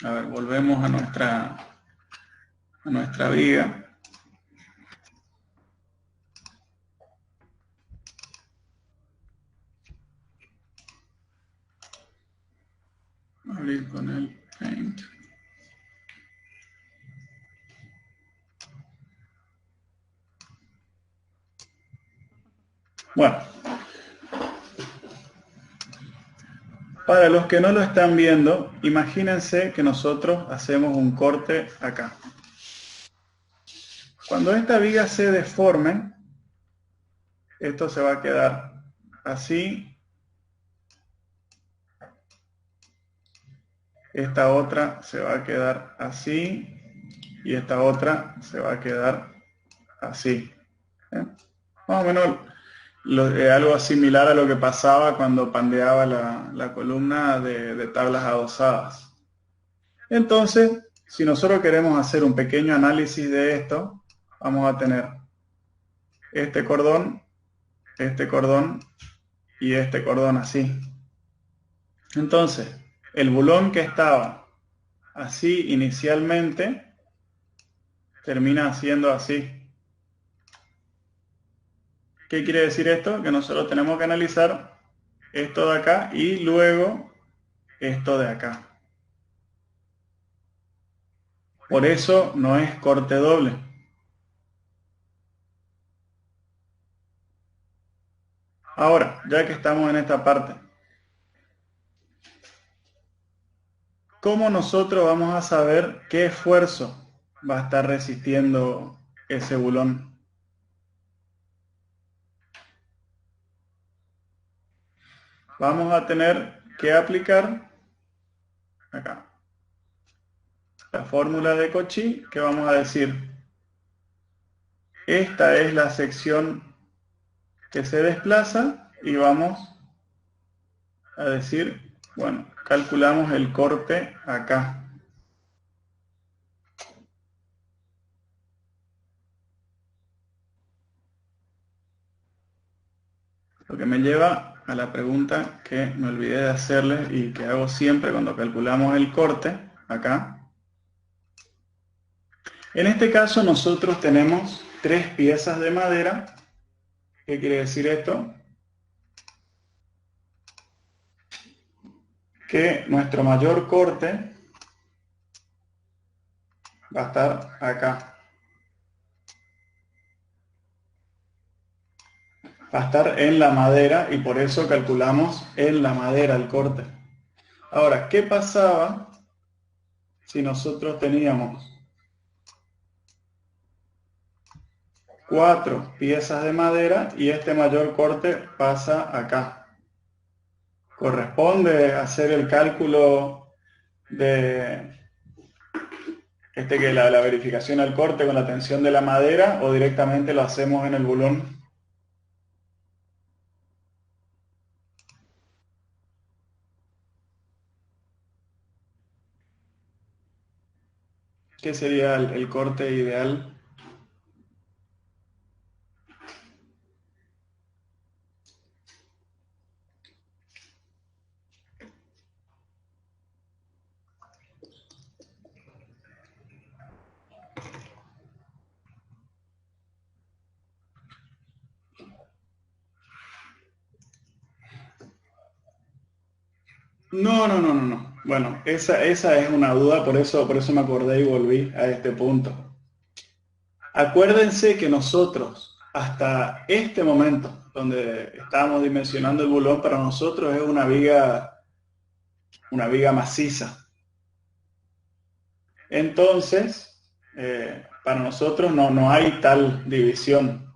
a ver, volvemos a nuestra viga. Abrir con el Paint. Bueno, para los que no lo están viendo, imagínense que nosotros hacemos un corte acá. Cuando esta viga se deforme, esto se va a quedar así. Esta otra se va a quedar así. Y esta otra se va a quedar así. Más o menos algo similar a lo que pasaba cuando pandeaba la columna de tablas adosadas. Entonces, si nosotros queremos hacer un pequeño análisis de esto, vamos a tener este cordón y este cordón así. Entonces, el bulón que estaba así inicialmente termina siendo así. ¿Qué quiere decir esto? Que nosotros tenemos que analizar esto de acá y luego esto de acá. Por eso no es corte doble. Ahora, ya que estamos en esta parte, ¿cómo nosotros vamos a saber qué esfuerzo va a estar resistiendo ese bulón? Vamos a tener que aplicar acá la fórmula de Cauchy, que vamos a decir, esta es la sección que se desplaza y vamos a decir, bueno, calculamos el corte acá. Lo que me lleva a la pregunta que me olvidé de hacerles y que hago siempre cuando calculamos el corte, acá. En este caso nosotros tenemos 3 piezas de madera. ¿Qué quiere decir esto? Que nuestro mayor corte va a estar acá. Va a estar en la madera y por eso calculamos en la madera el corte. Ahora, ¿qué pasaba si nosotros teníamos 4 piezas de madera y este mayor corte pasa acá? ¿Corresponde hacer el cálculo de que la verificación al corte con la tensión de la madera o directamente lo hacemos en el bulón? ¿Qué sería el corte ideal? No. Bueno, esa es una duda, por eso me acordé y volví a este punto. Acuérdense que nosotros, hasta este momento, donde estábamos dimensionando el bulón, para nosotros es una viga maciza. Entonces, para nosotros no hay tal división.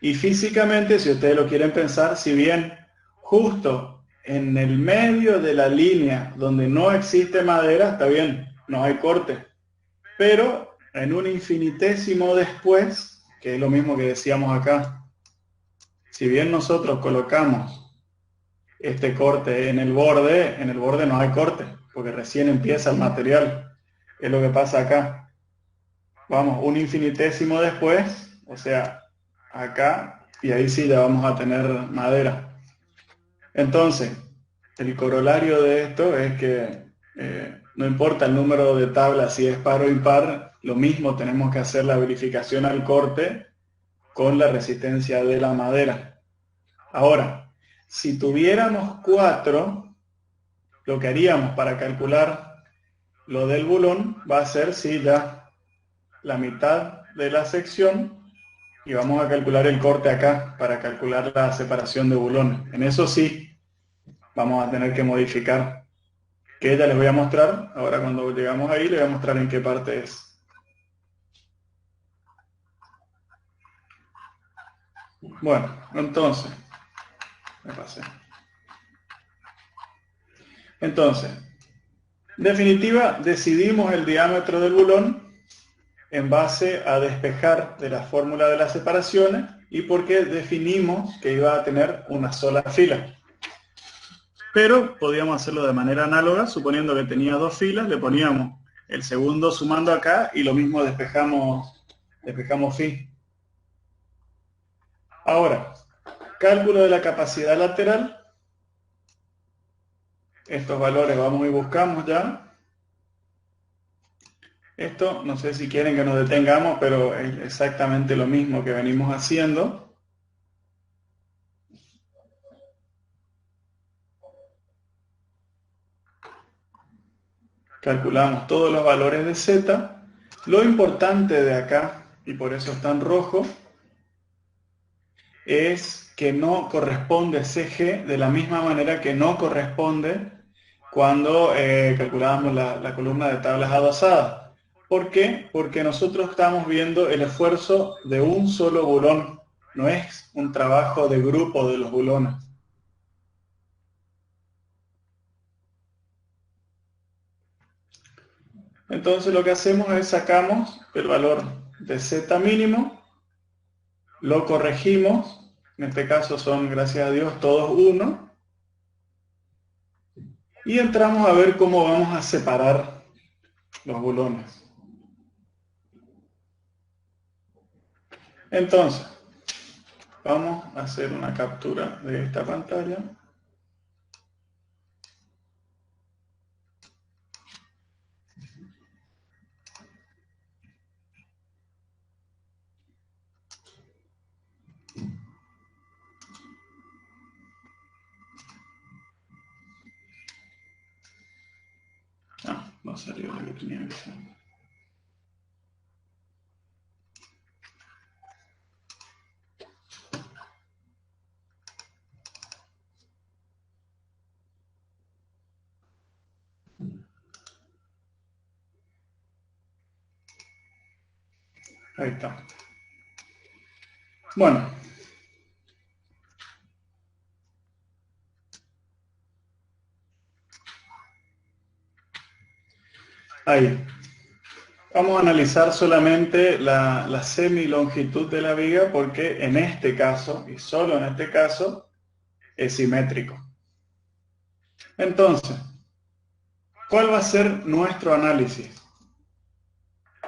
Y físicamente, si ustedes lo quieren pensar, si bien justo en el medio de la línea donde no existe madera, está bien, no hay corte. Pero en un infinitésimo después, que es lo mismo que decíamos acá, si bien nosotros colocamos este corte en el borde no hay corte, porque recién empieza el material. Es lo que pasa acá. Vamos, un infinitésimo después, o sea, acá, y ahí sí ya vamos a tener madera. Entonces, el corolario de esto es que no importa el número de tablas, si es par o impar, lo mismo tenemos que hacer la verificación al corte con la resistencia de la madera. Ahora, si tuviéramos 4, lo que haríamos para calcular lo del bulón va a ser si ya la mitad de la sección y vamos a calcular el corte acá para calcular la separación de bulones. En eso sí, vamos a tener que modificar, que ya les voy a mostrar. Ahora cuando llegamos ahí les voy a mostrar en qué parte es. Bueno, entonces, me pasé. Entonces, en definitiva, decidimos el diámetro del bulón en base a despejar de la fórmula de las separaciones y porque definimos que iba a tener una sola fila. Pero podíamos hacerlo de manera análoga, suponiendo que tenía 2 filas, le poníamos el segundo sumando acá y lo mismo despejamos phi. Ahora, cálculo de la capacidad lateral. Estos valores vamos y buscamos ya. Esto, no sé si quieren que nos detengamos, pero es exactamente lo mismo que venimos haciendo. Calculamos todos los valores de z. Lo importante de acá, y por eso está en rojo, es que no corresponde CG de la misma manera que no corresponde cuando calculábamos la columna de tablas adosadas. ¿Por qué? Porque nosotros estamos viendo el esfuerzo de un solo bulón, no es un trabajo de grupo de los bulones. Entonces lo que hacemos es sacamos el valor de z mínimo, lo corregimos, en este caso son, gracias a Dios, todos 1, y entramos a ver cómo vamos a separar los bulones. Entonces, vamos a hacer una captura de esta pantalla. No salió lo que tenía que ser. Ahí está. Bueno. Ahí. Vamos a analizar solamente la semilongitud de la viga porque en este caso, y solo en este caso, es simétrico. Entonces, ¿cuál va a ser nuestro análisis?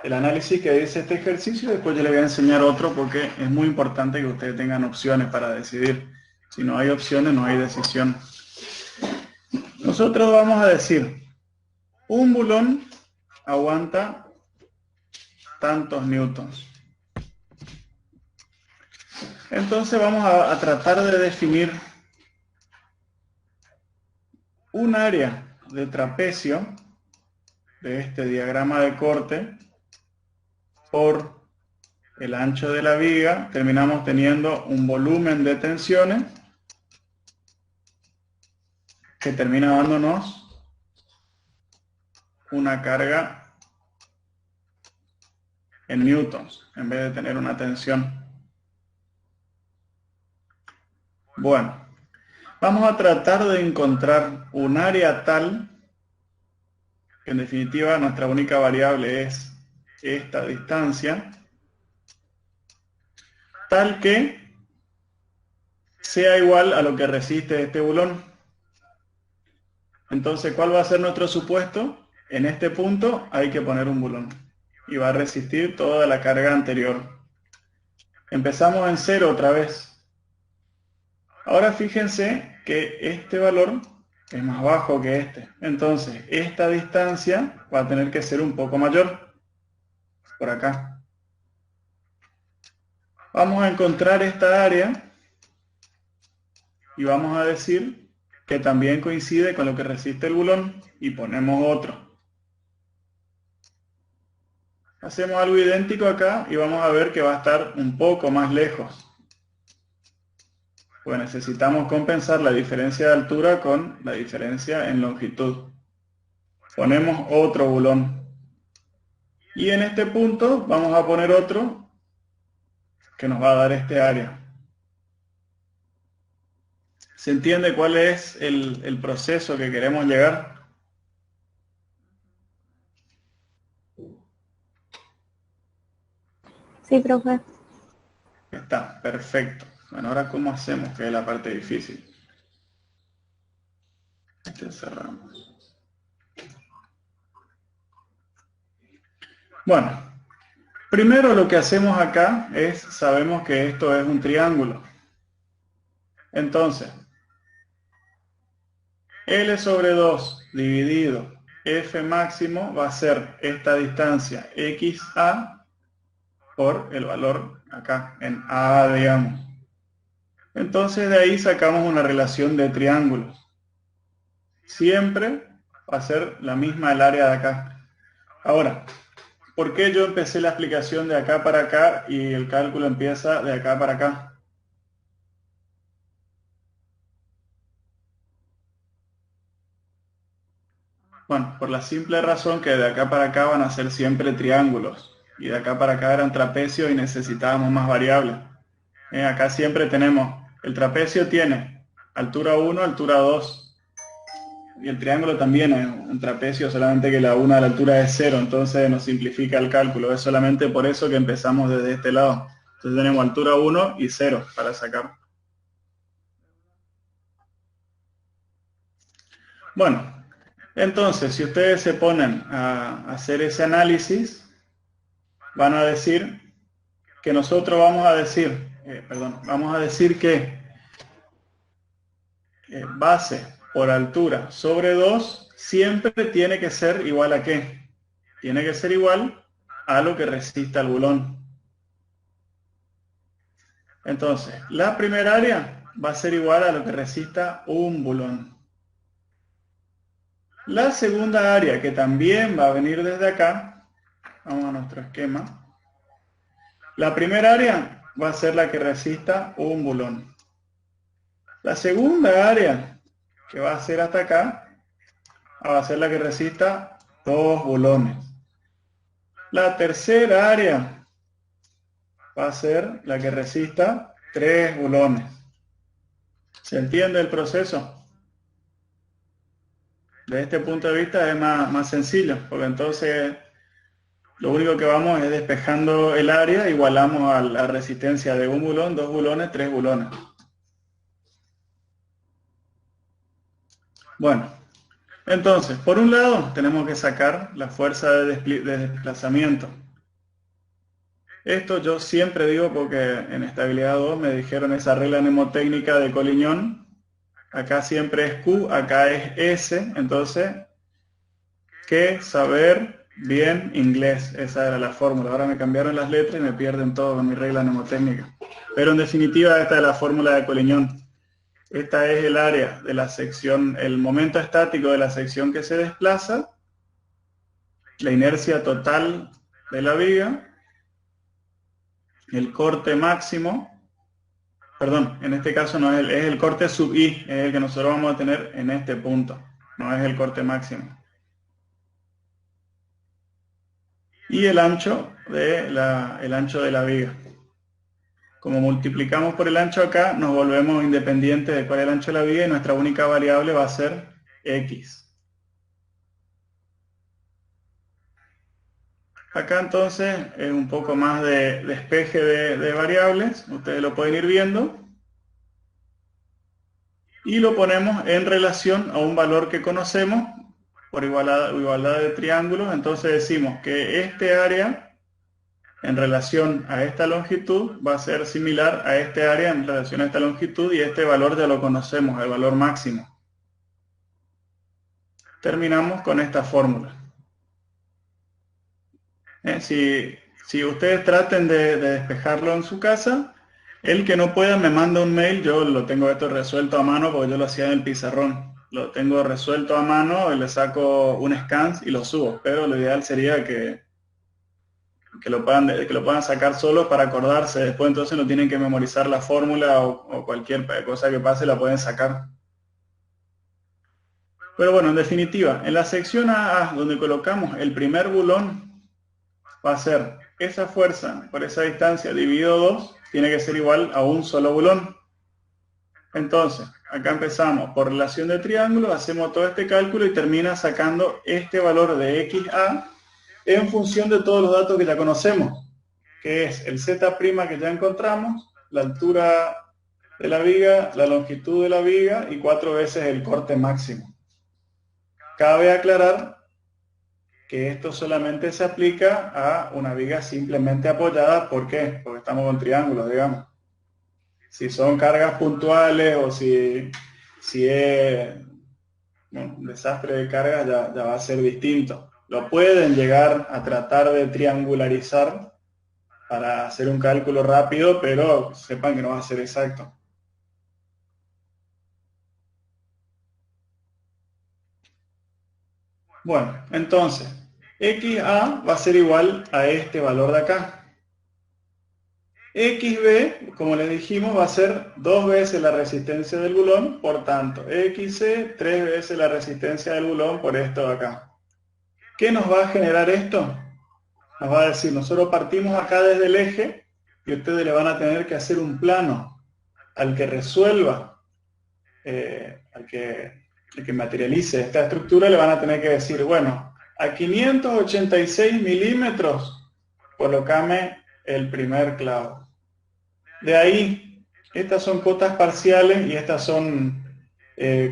el análisis que dice este ejercicio, después yo le voy a enseñar otro porque es muy importante que ustedes tengan opciones para decidir. Si no hay opciones, no hay decisión. Nosotros vamos a decir, un bulón aguanta tantos newtons. Entonces vamos a tratar de definir un área de trapecio de este diagrama de corte por el ancho de la viga. Terminamos teniendo un volumen de tensiones que termina dándonos una carga en newtons en vez de tener una tensión. Bueno, vamos a tratar de encontrar un área tal que en definitiva nuestra única variable es esta distancia, tal que sea igual a lo que resiste este bulón. Entonces, ¿cuál va a ser nuestro supuesto? En este punto hay que poner un bulón y va a resistir toda la carga anterior. Empezamos en 0 otra vez. Ahora fíjense que este valor es más bajo que este. Entonces, esta distancia va a tener que ser un poco mayor. Por acá. Vamos a encontrar esta área y vamos a decir que también coincide con lo que resiste el bulón y ponemos otro. Hacemos algo idéntico acá y vamos a ver que va a estar un poco más lejos. Pues necesitamos compensar la diferencia de altura con la diferencia en longitud. Ponemos otro bulón. Y en este punto vamos a poner otro que nos va a dar este área. ¿Se entiende cuál es el proceso que queremos llegar? Sí, profe. Está, perfecto. Bueno, ahora ¿cómo hacemos? Que es la parte difícil. Cerramos. Bueno, primero lo que hacemos acá es, sabemos que esto es un triángulo. Entonces, L sobre 2 dividido F máximo va a ser esta distancia XA por el valor acá en A, digamos. Entonces de ahí sacamos una relación de triángulos. Siempre va a ser la misma el área de acá. Ahora, ¿por qué yo empecé la explicación de acá para acá y el cálculo empieza de acá para acá? Bueno, por la simple razón que de acá para acá van a ser siempre triángulos. Y de acá para acá eran trapecios y necesitábamos más variables. Acá siempre tenemos, el trapecio tiene altura 1, altura 2. Y el triángulo también es un trapecio, solamente que la una de la altura es 0, entonces nos simplifica el cálculo. Es solamente por eso que empezamos desde este lado. Entonces tenemos altura 1 y 0 para sacar. Bueno, entonces si ustedes se ponen a hacer ese análisis, van a decir que nosotros vamos a decir que base por altura sobre 2 siempre tiene que ser igual a ¿qué? Tiene que ser igual a lo que resista el bulón. Entonces, la primera área va a ser igual a lo que resista un bulón. La segunda área, que también va a venir desde acá, vamos a nuestro esquema. La primera área va a ser la que resista un bulón. La segunda área, que va a ser hasta acá, va a ser la que resista 2 bulones. La tercera área va a ser la que resista 3 bulones. ¿Se entiende el proceso? Desde este punto de vista es más sencillo, porque entonces lo único que vamos es despejando el área, igualamos a la resistencia de un bulón, 2 bulones, 3 bulones. Bueno, entonces, por un lado tenemos que sacar la fuerza de desplazamiento. Esto yo siempre digo porque en estabilidad 2 me dijeron esa regla mnemotécnica de Collignon. Acá siempre es Q, acá es S, entonces, que saber bien inglés. Esa era la fórmula. Ahora me cambiaron las letras y me pierden todo con mi regla mnemotécnica. Pero en definitiva esta es la fórmula de Collignon. Esta es el área de la sección, el momento estático de la sección que se desplaza, la inercia total de la viga, el corte máximo, perdón, en este caso no es el corte sub I, es el que nosotros vamos a tener en este punto, no es el corte máximo. Y el ancho de la viga. Como multiplicamos por el ancho acá, nos volvemos independientes de cuál es el ancho de la viga y nuestra única variable va a ser X. Acá entonces es un poco más de despeje de variables, ustedes lo pueden ir viendo. Y lo ponemos en relación a un valor que conocemos por igualdad de triángulos. Entonces decimos que este área en relación a esta longitud va a ser similar a este área en relación a esta longitud y este valor ya lo conocemos, el valor máximo. Terminamos con esta fórmula. Si ustedes traten de despejarlo en su casa, el que no pueda me manda un mail, yo lo tengo esto resuelto a mano porque yo lo hacía en el pizarrón. Lo tengo resuelto a mano, y le saco un scan y lo subo, pero lo ideal sería que lo puedan sacar solo para acordarse. Después entonces no tienen que memorizar la fórmula o cualquier cosa que pase la pueden sacar. Pero bueno, en definitiva, en la sección A, donde colocamos el primer bulón, va a ser esa fuerza por esa distancia dividido 2, tiene que ser igual a un solo bulón. Entonces, acá empezamos por relación de triángulo, hacemos todo este cálculo y termina sacando este valor de XA en función de todos los datos que ya conocemos, que es el Z' que ya encontramos, la altura de la viga, la longitud de la viga y 4 veces el corte máximo. Cabe aclarar que esto solamente se aplica a una viga simplemente apoyada. ¿Por qué? Porque estamos con triángulos, digamos. Si son cargas puntuales o si es un desastre de cargas, ya va a ser distinto. Lo pueden llegar a tratar de triangularizar para hacer un cálculo rápido, pero sepan que no va a ser exacto. Bueno, entonces, XA va a ser igual a este valor de acá. XB, como les dijimos, va a ser 2 veces la resistencia del bulón, por tanto, XC 3 veces la resistencia del bulón por esto de acá. ¿Qué nos va a generar esto? Nos va a decir, nosotros partimos acá desde el eje y ustedes le van a tener que hacer un plano al que resuelva, al que materialice esta estructura, le van a tener que decir, bueno, a 586 milímetros colocame el primer clavo. De ahí, estas son cotas parciales y estas son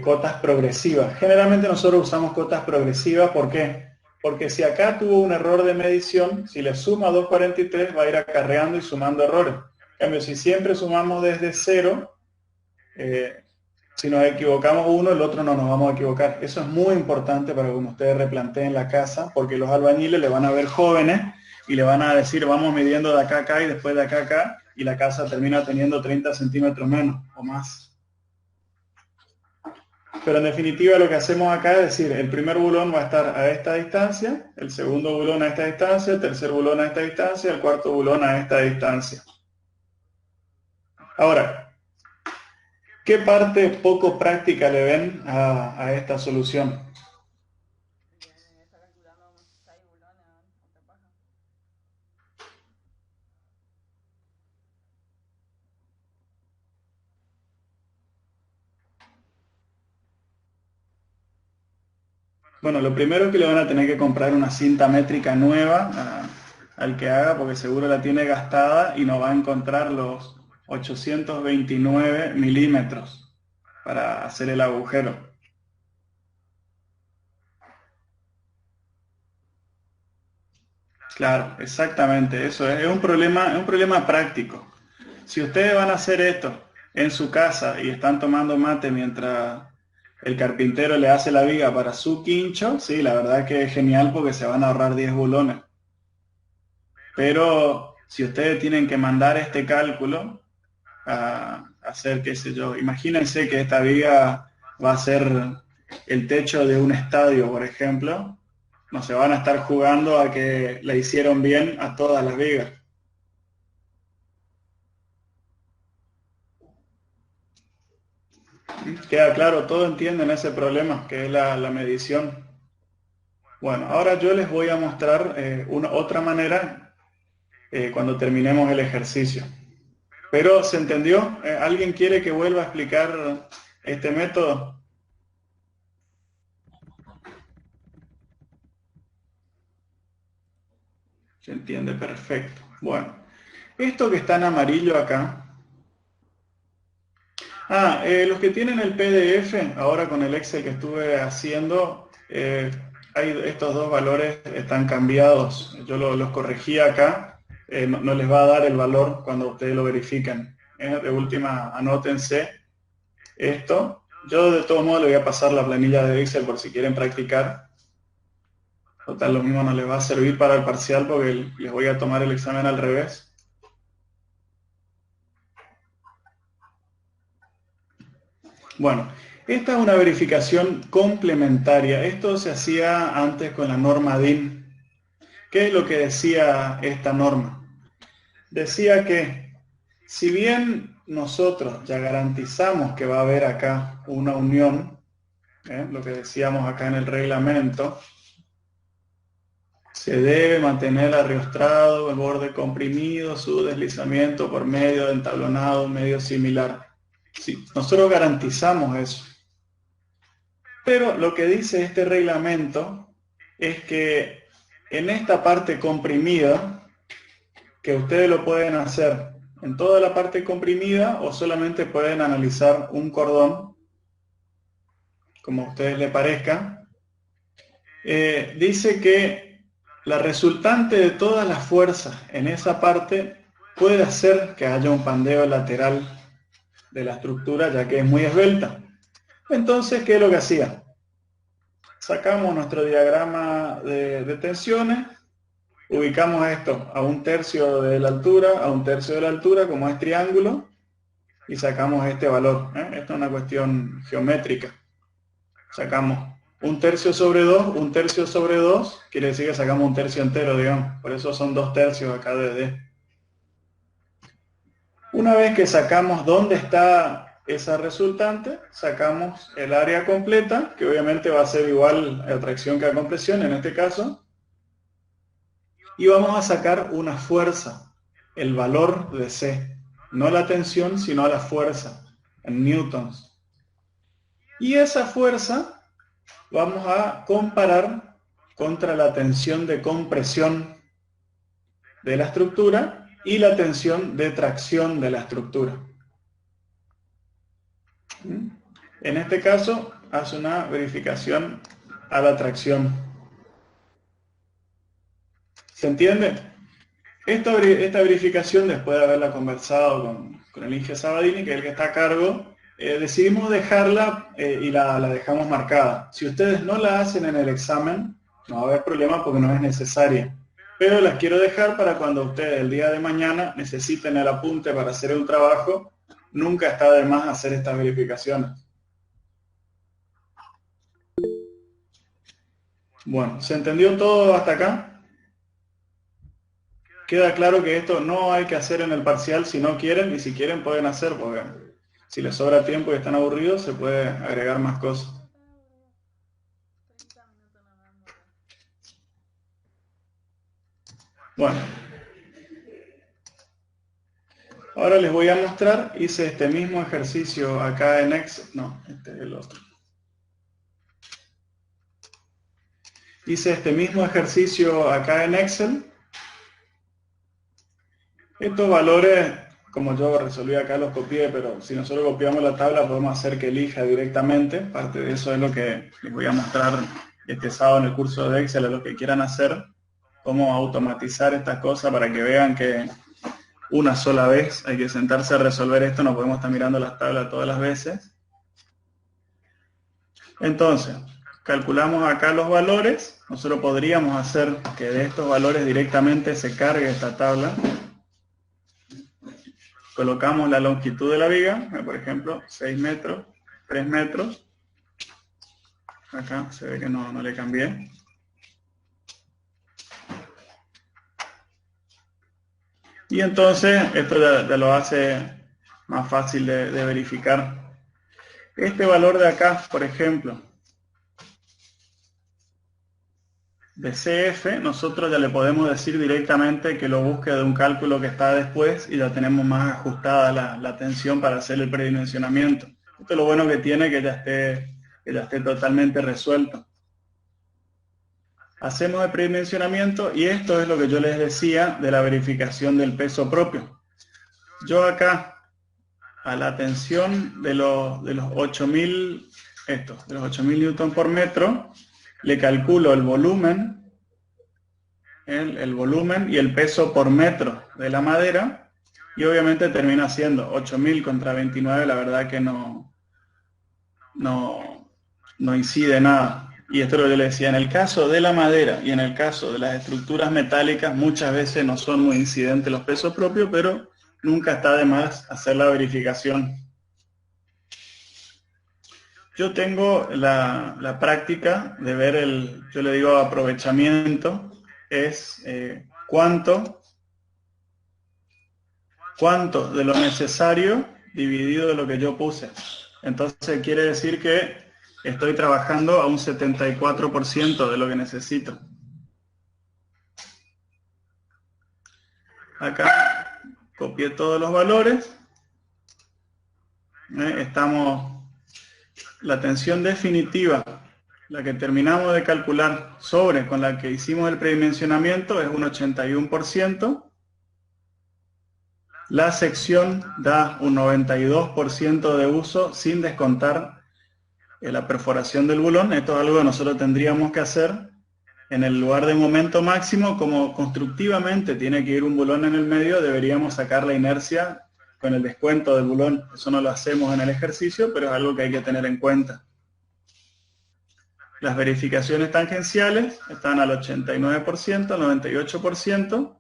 cotas progresivas. Generalmente nosotros usamos cotas progresivas, ¿por qué? Porque si acá tuvo un error de medición, si le suma 243 va a ir acarreando y sumando errores. En cambio, si siempre sumamos desde cero, si nos equivocamos uno, el otro no nos vamos a equivocar. Eso es muy importante para que ustedes replanteen la casa, porque los albañiles le van a ver jóvenes y le van a decir, vamos midiendo de acá a acá y después de acá a acá, y la casa termina teniendo 30 centímetros menos o más. Pero en definitiva lo que hacemos acá es decir, el primer bulón va a estar a esta distancia, el segundo bulón a esta distancia, el tercer bulón a esta distancia, el cuarto bulón a esta distancia. Ahora, ¿qué parte poco práctica le ven a esta solución? Bueno, lo primero es que le van a tener que comprar una cinta métrica nueva al que haga, porque seguro la tiene gastada y no va a encontrar los 829 milímetros para hacer el agujero. Claro, exactamente, eso es es un problema práctico. Si ustedes van a hacer esto en su casa y están tomando mate mientras el carpintero le hace la viga para su quincho, sí, la verdad que es genial porque se van a ahorrar 10 bulones. Pero si ustedes tienen que mandar este cálculo a hacer, qué sé yo, imagínense que esta viga va a ser el techo de un estadio, por ejemplo, no se van a estar jugando a que le hicieron bien a todas las vigas. Queda claro, todos entienden ese problema, que es la medición. Bueno, ahora yo les voy a mostrar otra manera cuando terminemos el ejercicio. Pero, ¿se entendió? ¿Alguien quiere que vuelva a explicar este método? Se entiende, perfecto. Bueno, esto que está en amarillo acá. Los que tienen el PDF, ahora con el Excel que estuve haciendo, estos dos valores están cambiados. Yo los corregí acá, no les va a dar el valor cuando ustedes lo verifiquen. De última, anótense esto. Yo de todos modos les voy a pasar la planilla de Excel por si quieren practicar. Total, lo mismo no les va a servir para el parcial porque les voy a tomar el examen al revés. Bueno, esta es una verificación complementaria. Esto se hacía antes con la norma DIN. ¿Qué es lo que decía esta norma? Decía que si bien nosotros ya garantizamos que va a haber acá una unión, lo que decíamos acá en el reglamento, se debe mantener arriostrado, el borde comprimido, su deslizamiento por medio de entablonado, medio similar. Sí, nosotros garantizamos eso. Pero lo que dice este reglamento es que en esta parte comprimida, que ustedes lo pueden hacer en toda la parte comprimida o solamente pueden analizar un cordón, como a ustedes les parezca, dice que la resultante de todas las fuerzas en esa parte puede hacer que haya un pandeo lateral de la estructura, ya que es muy esbelta. Entonces, ¿qué es lo que hacía? Sacamos nuestro diagrama de tensiones, ubicamos esto a 1/3 de la altura, a 1/3 de la altura, como es triángulo, y sacamos este valor. Esto es una cuestión geométrica. Sacamos 1/3 sobre 2, 1/3 sobre 2, quiere decir que sacamos 1/3 entero, digamos. Por eso son 2/3 acá de D. Una vez que sacamos dónde está esa resultante, sacamos el área completa, que obviamente va a ser igual a tracción que a compresión en este caso, y vamos a sacar una fuerza, el valor de C, no la tensión, sino la fuerza, en newtons. Y esa fuerza vamos a comparar contra la tensión de compresión de la estructura y la tensión de tracción de la estructura. En este caso, hace una verificación a la tracción. ¿Se entiende? Esta verificación, después de haberla conversado con el Inge Sabadini, que es el que está a cargo, decidimos dejarla y la dejamos marcada. Si ustedes no la hacen en el examen, no va a haber problema porque no es necesaria. Pero las quiero dejar para cuando ustedes el día de mañana necesiten el apunte para hacer un trabajo, nunca está de más hacer estas verificaciones. Bueno, ¿se entendió todo hasta acá? Queda claro que esto no hay que hacer en el parcial si no quieren, y si quieren pueden hacer, porque si les sobra tiempo y están aburridos, se puede agregar más cosas. Bueno, ahora les voy a mostrar, hice este mismo ejercicio acá en Excel, no, este es el otro. Hice este mismo ejercicio acá en Excel. Estos valores, como yo resolví acá, los copié, pero si nosotros copiamos la tabla podemos hacer que elija directamente. Parte de eso es lo que les voy a mostrar este sábado en el curso de Excel, a los que quieran hacer, cómo automatizar estas cosas para que vean que una sola vez hay que sentarse a resolver esto, no podemos estar mirando las tablas todas las veces. Entonces, calculamos acá los valores. Nosotros podríamos hacer que de estos valores directamente se cargue esta tabla. Colocamos la longitud de la viga, por ejemplo, 6 metros, 3 metros. Acá se ve que no le cambié. Y entonces esto ya lo hace más fácil de verificar. Este valor de acá, por ejemplo, de CF, nosotros ya le podemos decir directamente que lo busque de un cálculo que está después y ya tenemos más ajustada la tensión para hacer el predimensionamiento. Esto es lo bueno que tiene, que ya esté totalmente resuelto. Hacemos el predimensionamiento y esto es lo que yo les decía de la verificación del peso propio. Yo acá, a la tensión de los 8.000 Newton por metro, le calculo el volumen, el volumen y el peso por metro de la madera, y obviamente termina siendo 8.000 contra 29, la verdad que no incide nada. Y esto es lo que yo le decía, en el caso de la madera y en el caso de las estructuras metálicas, muchas veces no son muy incidentes los pesos propios, pero nunca está de más hacer la verificación. Yo tengo la práctica de ver yo le digo aprovechamiento, es cuánto de lo necesario dividido de lo que yo puse. Entonces quiere decir que estoy trabajando a un 74% de lo que necesito. Acá copié todos los valores. La tensión definitiva, la que terminamos de calcular sobre con la que hicimos el predimensionamiento, es un 81%. La sección da un 92% de uso sin descontar la perforación del bulón. Esto es algo que nosotros tendríamos que hacer en el lugar de momento máximo. Como constructivamente tiene que ir un bulón en el medio, deberíamos sacar la inercia con el descuento del bulón. Eso no lo hacemos en el ejercicio, pero es algo que hay que tener en cuenta. Las verificaciones tangenciales están al 89%, al 98%.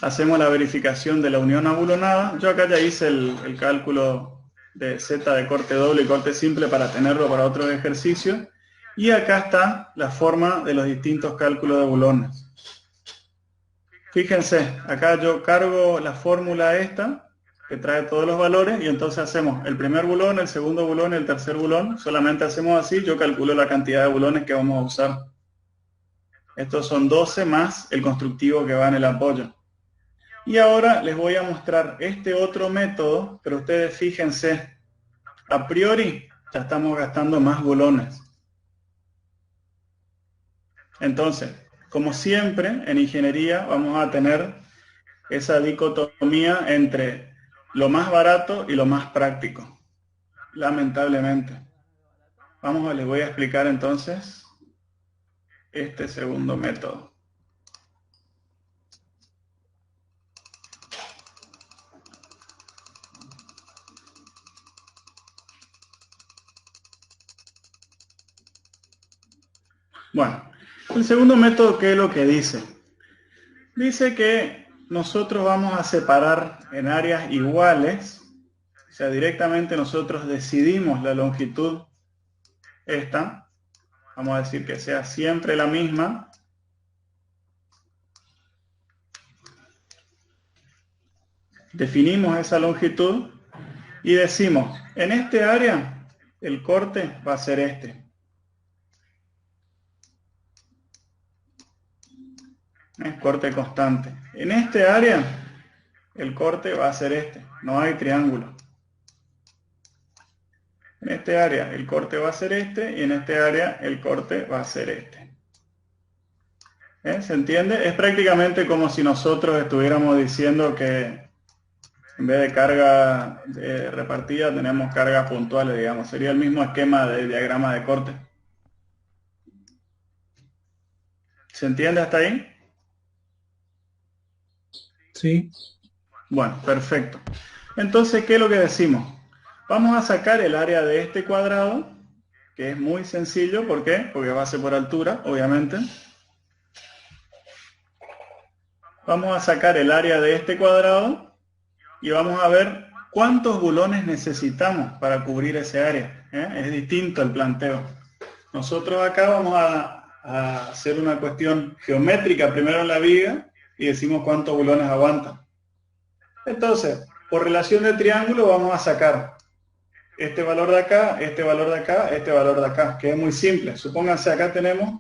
Hacemos la verificación de la unión abulonada. Yo acá ya hice el cálculo de Z de corte doble y corte simple para tenerlo para otros ejercicios. Y acá está la forma de los distintos cálculos de bulones. Fíjense, acá yo cargo la fórmula esta, que trae todos los valores, y entonces hacemos el primer bulón, el segundo bulón y el tercer bulón. Solamente hacemos así, yo calculo la cantidad de bulones que vamos a usar. Estos son 12 más el constructivo que va en el apoyo. Y ahora les voy a mostrar este otro método, pero ustedes fíjense, a priori ya estamos gastando más bulones. Entonces, como siempre en ingeniería vamos a tener esa dicotomía entre lo más barato y lo más práctico, lamentablemente. Les voy a explicar entonces este segundo método. Bueno, el segundo método, ¿qué es lo que dice? Dice que nosotros vamos a separar en áreas iguales, o sea, directamente nosotros decidimos la longitud esta, vamos a decir que sea siempre la misma, definimos esa longitud y decimos, en este área el corte va a ser este. Es corte constante. En este área el corte va a ser este, no hay triángulo. En este área el corte va a ser este y en este área el corte va a ser este. ¿Se entiende? Es prácticamente como si nosotros estuviéramos diciendo que en vez de carga repartida tenemos cargas puntuales, digamos. Sería el mismo esquema del diagrama de corte. ¿Se entiende hasta ahí? Sí. Bueno, perfecto. Entonces, ¿qué es lo que decimos? Vamos a sacar el área de este cuadrado, que es muy sencillo. ¿Por qué? Porque va a ser por altura, obviamente. Vamos a sacar el área de este cuadrado y vamos a ver cuántos bulones necesitamos para cubrir ese área. Es distinto el planteo. Nosotros acá vamos a hacer una cuestión geométrica primero en la viga y decimos cuántos bulones aguantan. Entonces, por relación de triángulo vamos a sacar este valor de acá, este valor de acá, este valor de acá, que es muy simple. Supónganse acá tenemos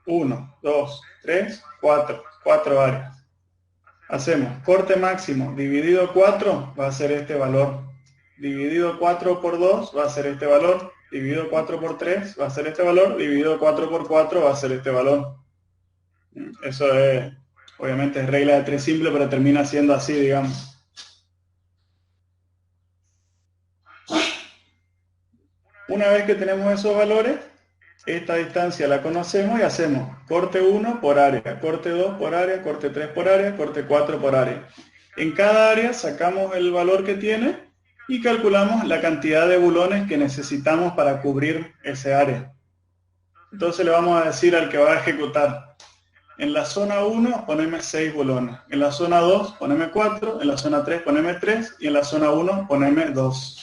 1, 2, 3, 4 áreas. Hacemos corte máximo dividido 4 va a ser este valor. Dividido 4 por 2 va a ser este valor. Dividido 4 por 3 va a ser este valor. Dividido 4 por 4 va a ser este valor. Eso es, obviamente es regla de 3 simple, pero termina siendo así, digamos. Una vez que tenemos esos valores, esta distancia la conocemos y hacemos corte 1 por área, corte 2 por área, corte 3 por área, corte 4 por área. En cada área sacamos el valor que tiene y calculamos la cantidad de bulones que necesitamos para cubrir ese área. Entonces le vamos a decir al que va a ejecutar: en la zona 1 poneme 6 bulones, en la zona 2 poneme 4, en la zona 3 poneme 3 y en la zona 1 poneme 2.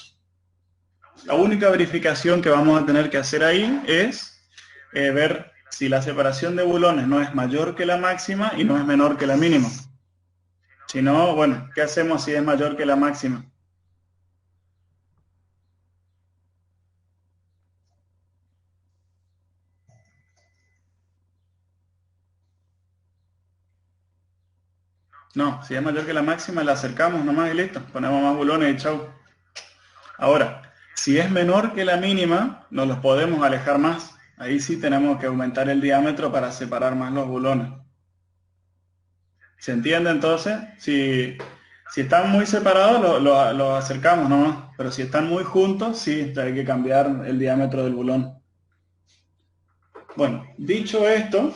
La única verificación que vamos a tener que hacer ahí es ver si la separación de bulones no es mayor que la máxima y no es menor que la mínima. Si no, bueno, ¿qué hacemos si es mayor que la máxima? No, si es mayor que la máxima la acercamos nomás y listo. Ponemos más bulones y chau. Ahora, si es menor que la mínima, nos los podemos alejar más. Ahí sí tenemos que aumentar el diámetro para separar más los bulones. ¿Se entiende entonces? Si están muy separados, lo acercamos nomás. Pero si están muy juntos, sí, hay que cambiar el diámetro del bulón. Bueno, dicho esto,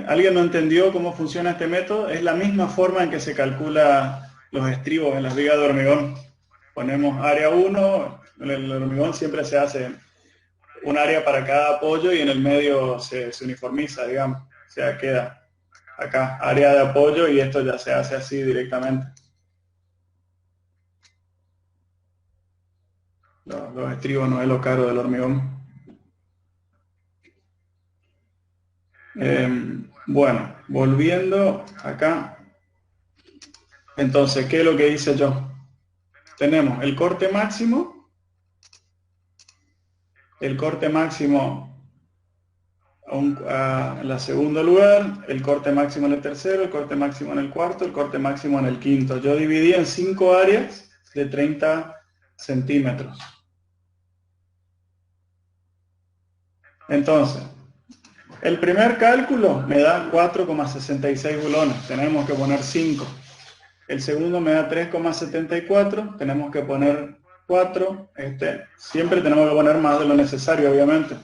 ¿alguien no entendió cómo funciona este método? Es la misma forma en que se calcula los estribos en las vigas de hormigón. Ponemos área 1, el hormigón siempre se hace un área para cada apoyo y en el medio se uniformiza, digamos. O sea, queda acá área de apoyo y esto ya se hace así directamente. Los estribos no es lo caro del hormigón. Bueno, volviendo acá. Entonces, ¿qué es lo que hice yo? Tenemos el corte máximo. El corte máximo en la segundo lugar, el corte máximo en el tercero, el corte máximo en el cuarto, el corte máximo en el quinto. Yo dividí en 5 áreas de 30 centímetros. Entonces, el primer cálculo me da 4,66 bulones, tenemos que poner 5. El segundo me da 3,74, tenemos que poner 4. Siempre tenemos que poner más de lo necesario, obviamente.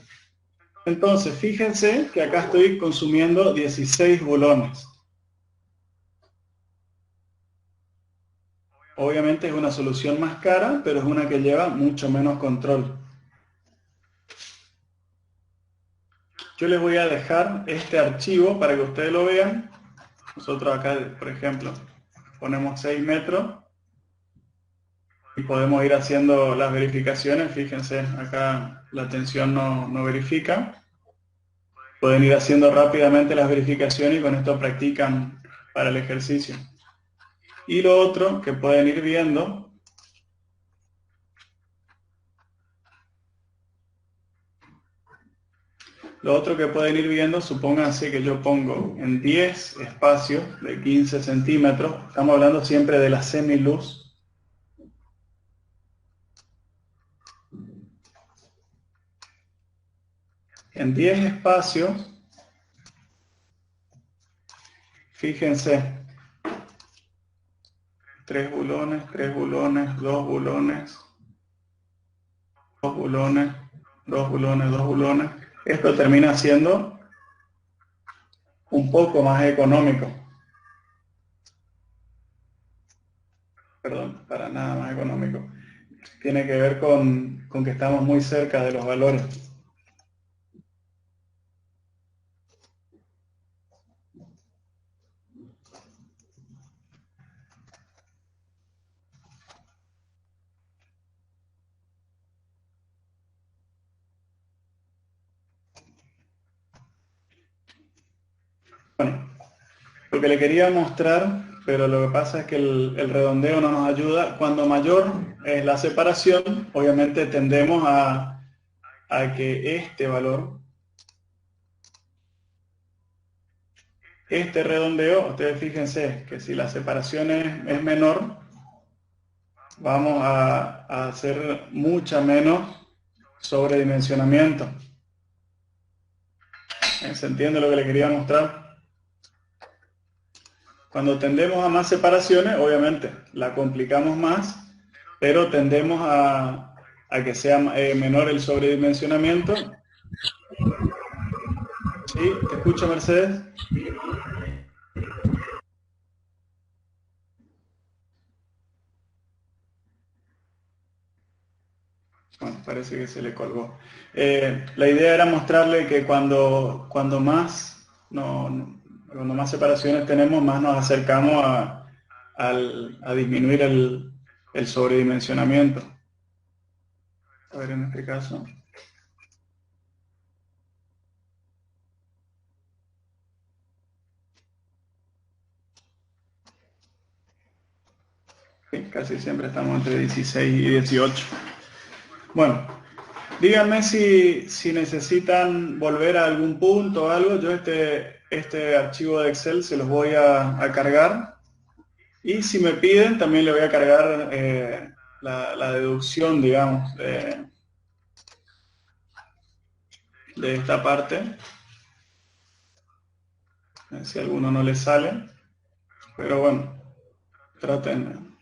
Entonces, fíjense que acá estoy consumiendo 16 bulones. Obviamente es una solución más cara, pero es una que lleva mucho menos control. Yo les voy a dejar este archivo para que ustedes lo vean. Nosotros acá, por ejemplo, ponemos 6 metros y podemos ir haciendo las verificaciones. Fíjense, acá la tensión no verifica. Pueden ir haciendo rápidamente las verificaciones y con esto practican para el ejercicio. Y lo otro que pueden ir viendo supónganse que yo pongo en 10 espacios de 15 centímetros, estamos hablando siempre de la semiluz. En 10 espacios, fíjense, 3 bulones, 3 bulones, 2 bulones, 2 bulones, 2 bulones, 2 bulones. Esto termina siendo un poco más económico. Perdón, para nada más económico. Tiene que ver con que estamos muy cerca de los valores. Bueno, lo que le quería mostrar, pero lo que pasa es que el redondeo no nos ayuda. Cuando mayor es la separación, obviamente tendemos a que este valor, este redondeo, ustedes fíjense que si la separación es menor, vamos a hacer mucha menos sobredimensionamiento. ¿Se entiende lo que le quería mostrar? Cuando tendemos a más separaciones, obviamente la complicamos más, pero tendemos a que sea menor el sobredimensionamiento. ¿Sí? ¿Te escucho, Mercedes? Bueno, parece que se le colgó. La idea era mostrarle que cuando más separaciones tenemos, más nos acercamos a disminuir el sobredimensionamiento. A ver, en este caso. Sí, casi siempre estamos entre 16 y 18. Bueno, díganme si necesitan volver a algún punto o algo. Yo este archivo de Excel se los voy a cargar. Y si me piden, también le voy a cargar la deducción, digamos, de esta parte. A ver si a alguno no le sale. Pero bueno, traten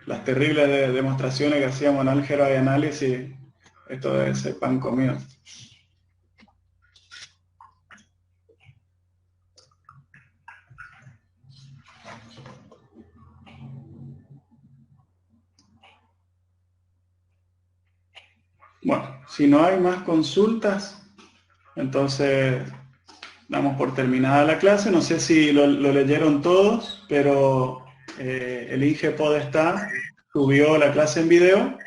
las terribles demostraciones que hacíamos en álgebra y análisis. Esto debe ser pan comido. Bueno, si no hay más consultas, entonces damos por terminada la clase. No sé si lo leyeron todos, pero el INGE Podestá subió la clase en video.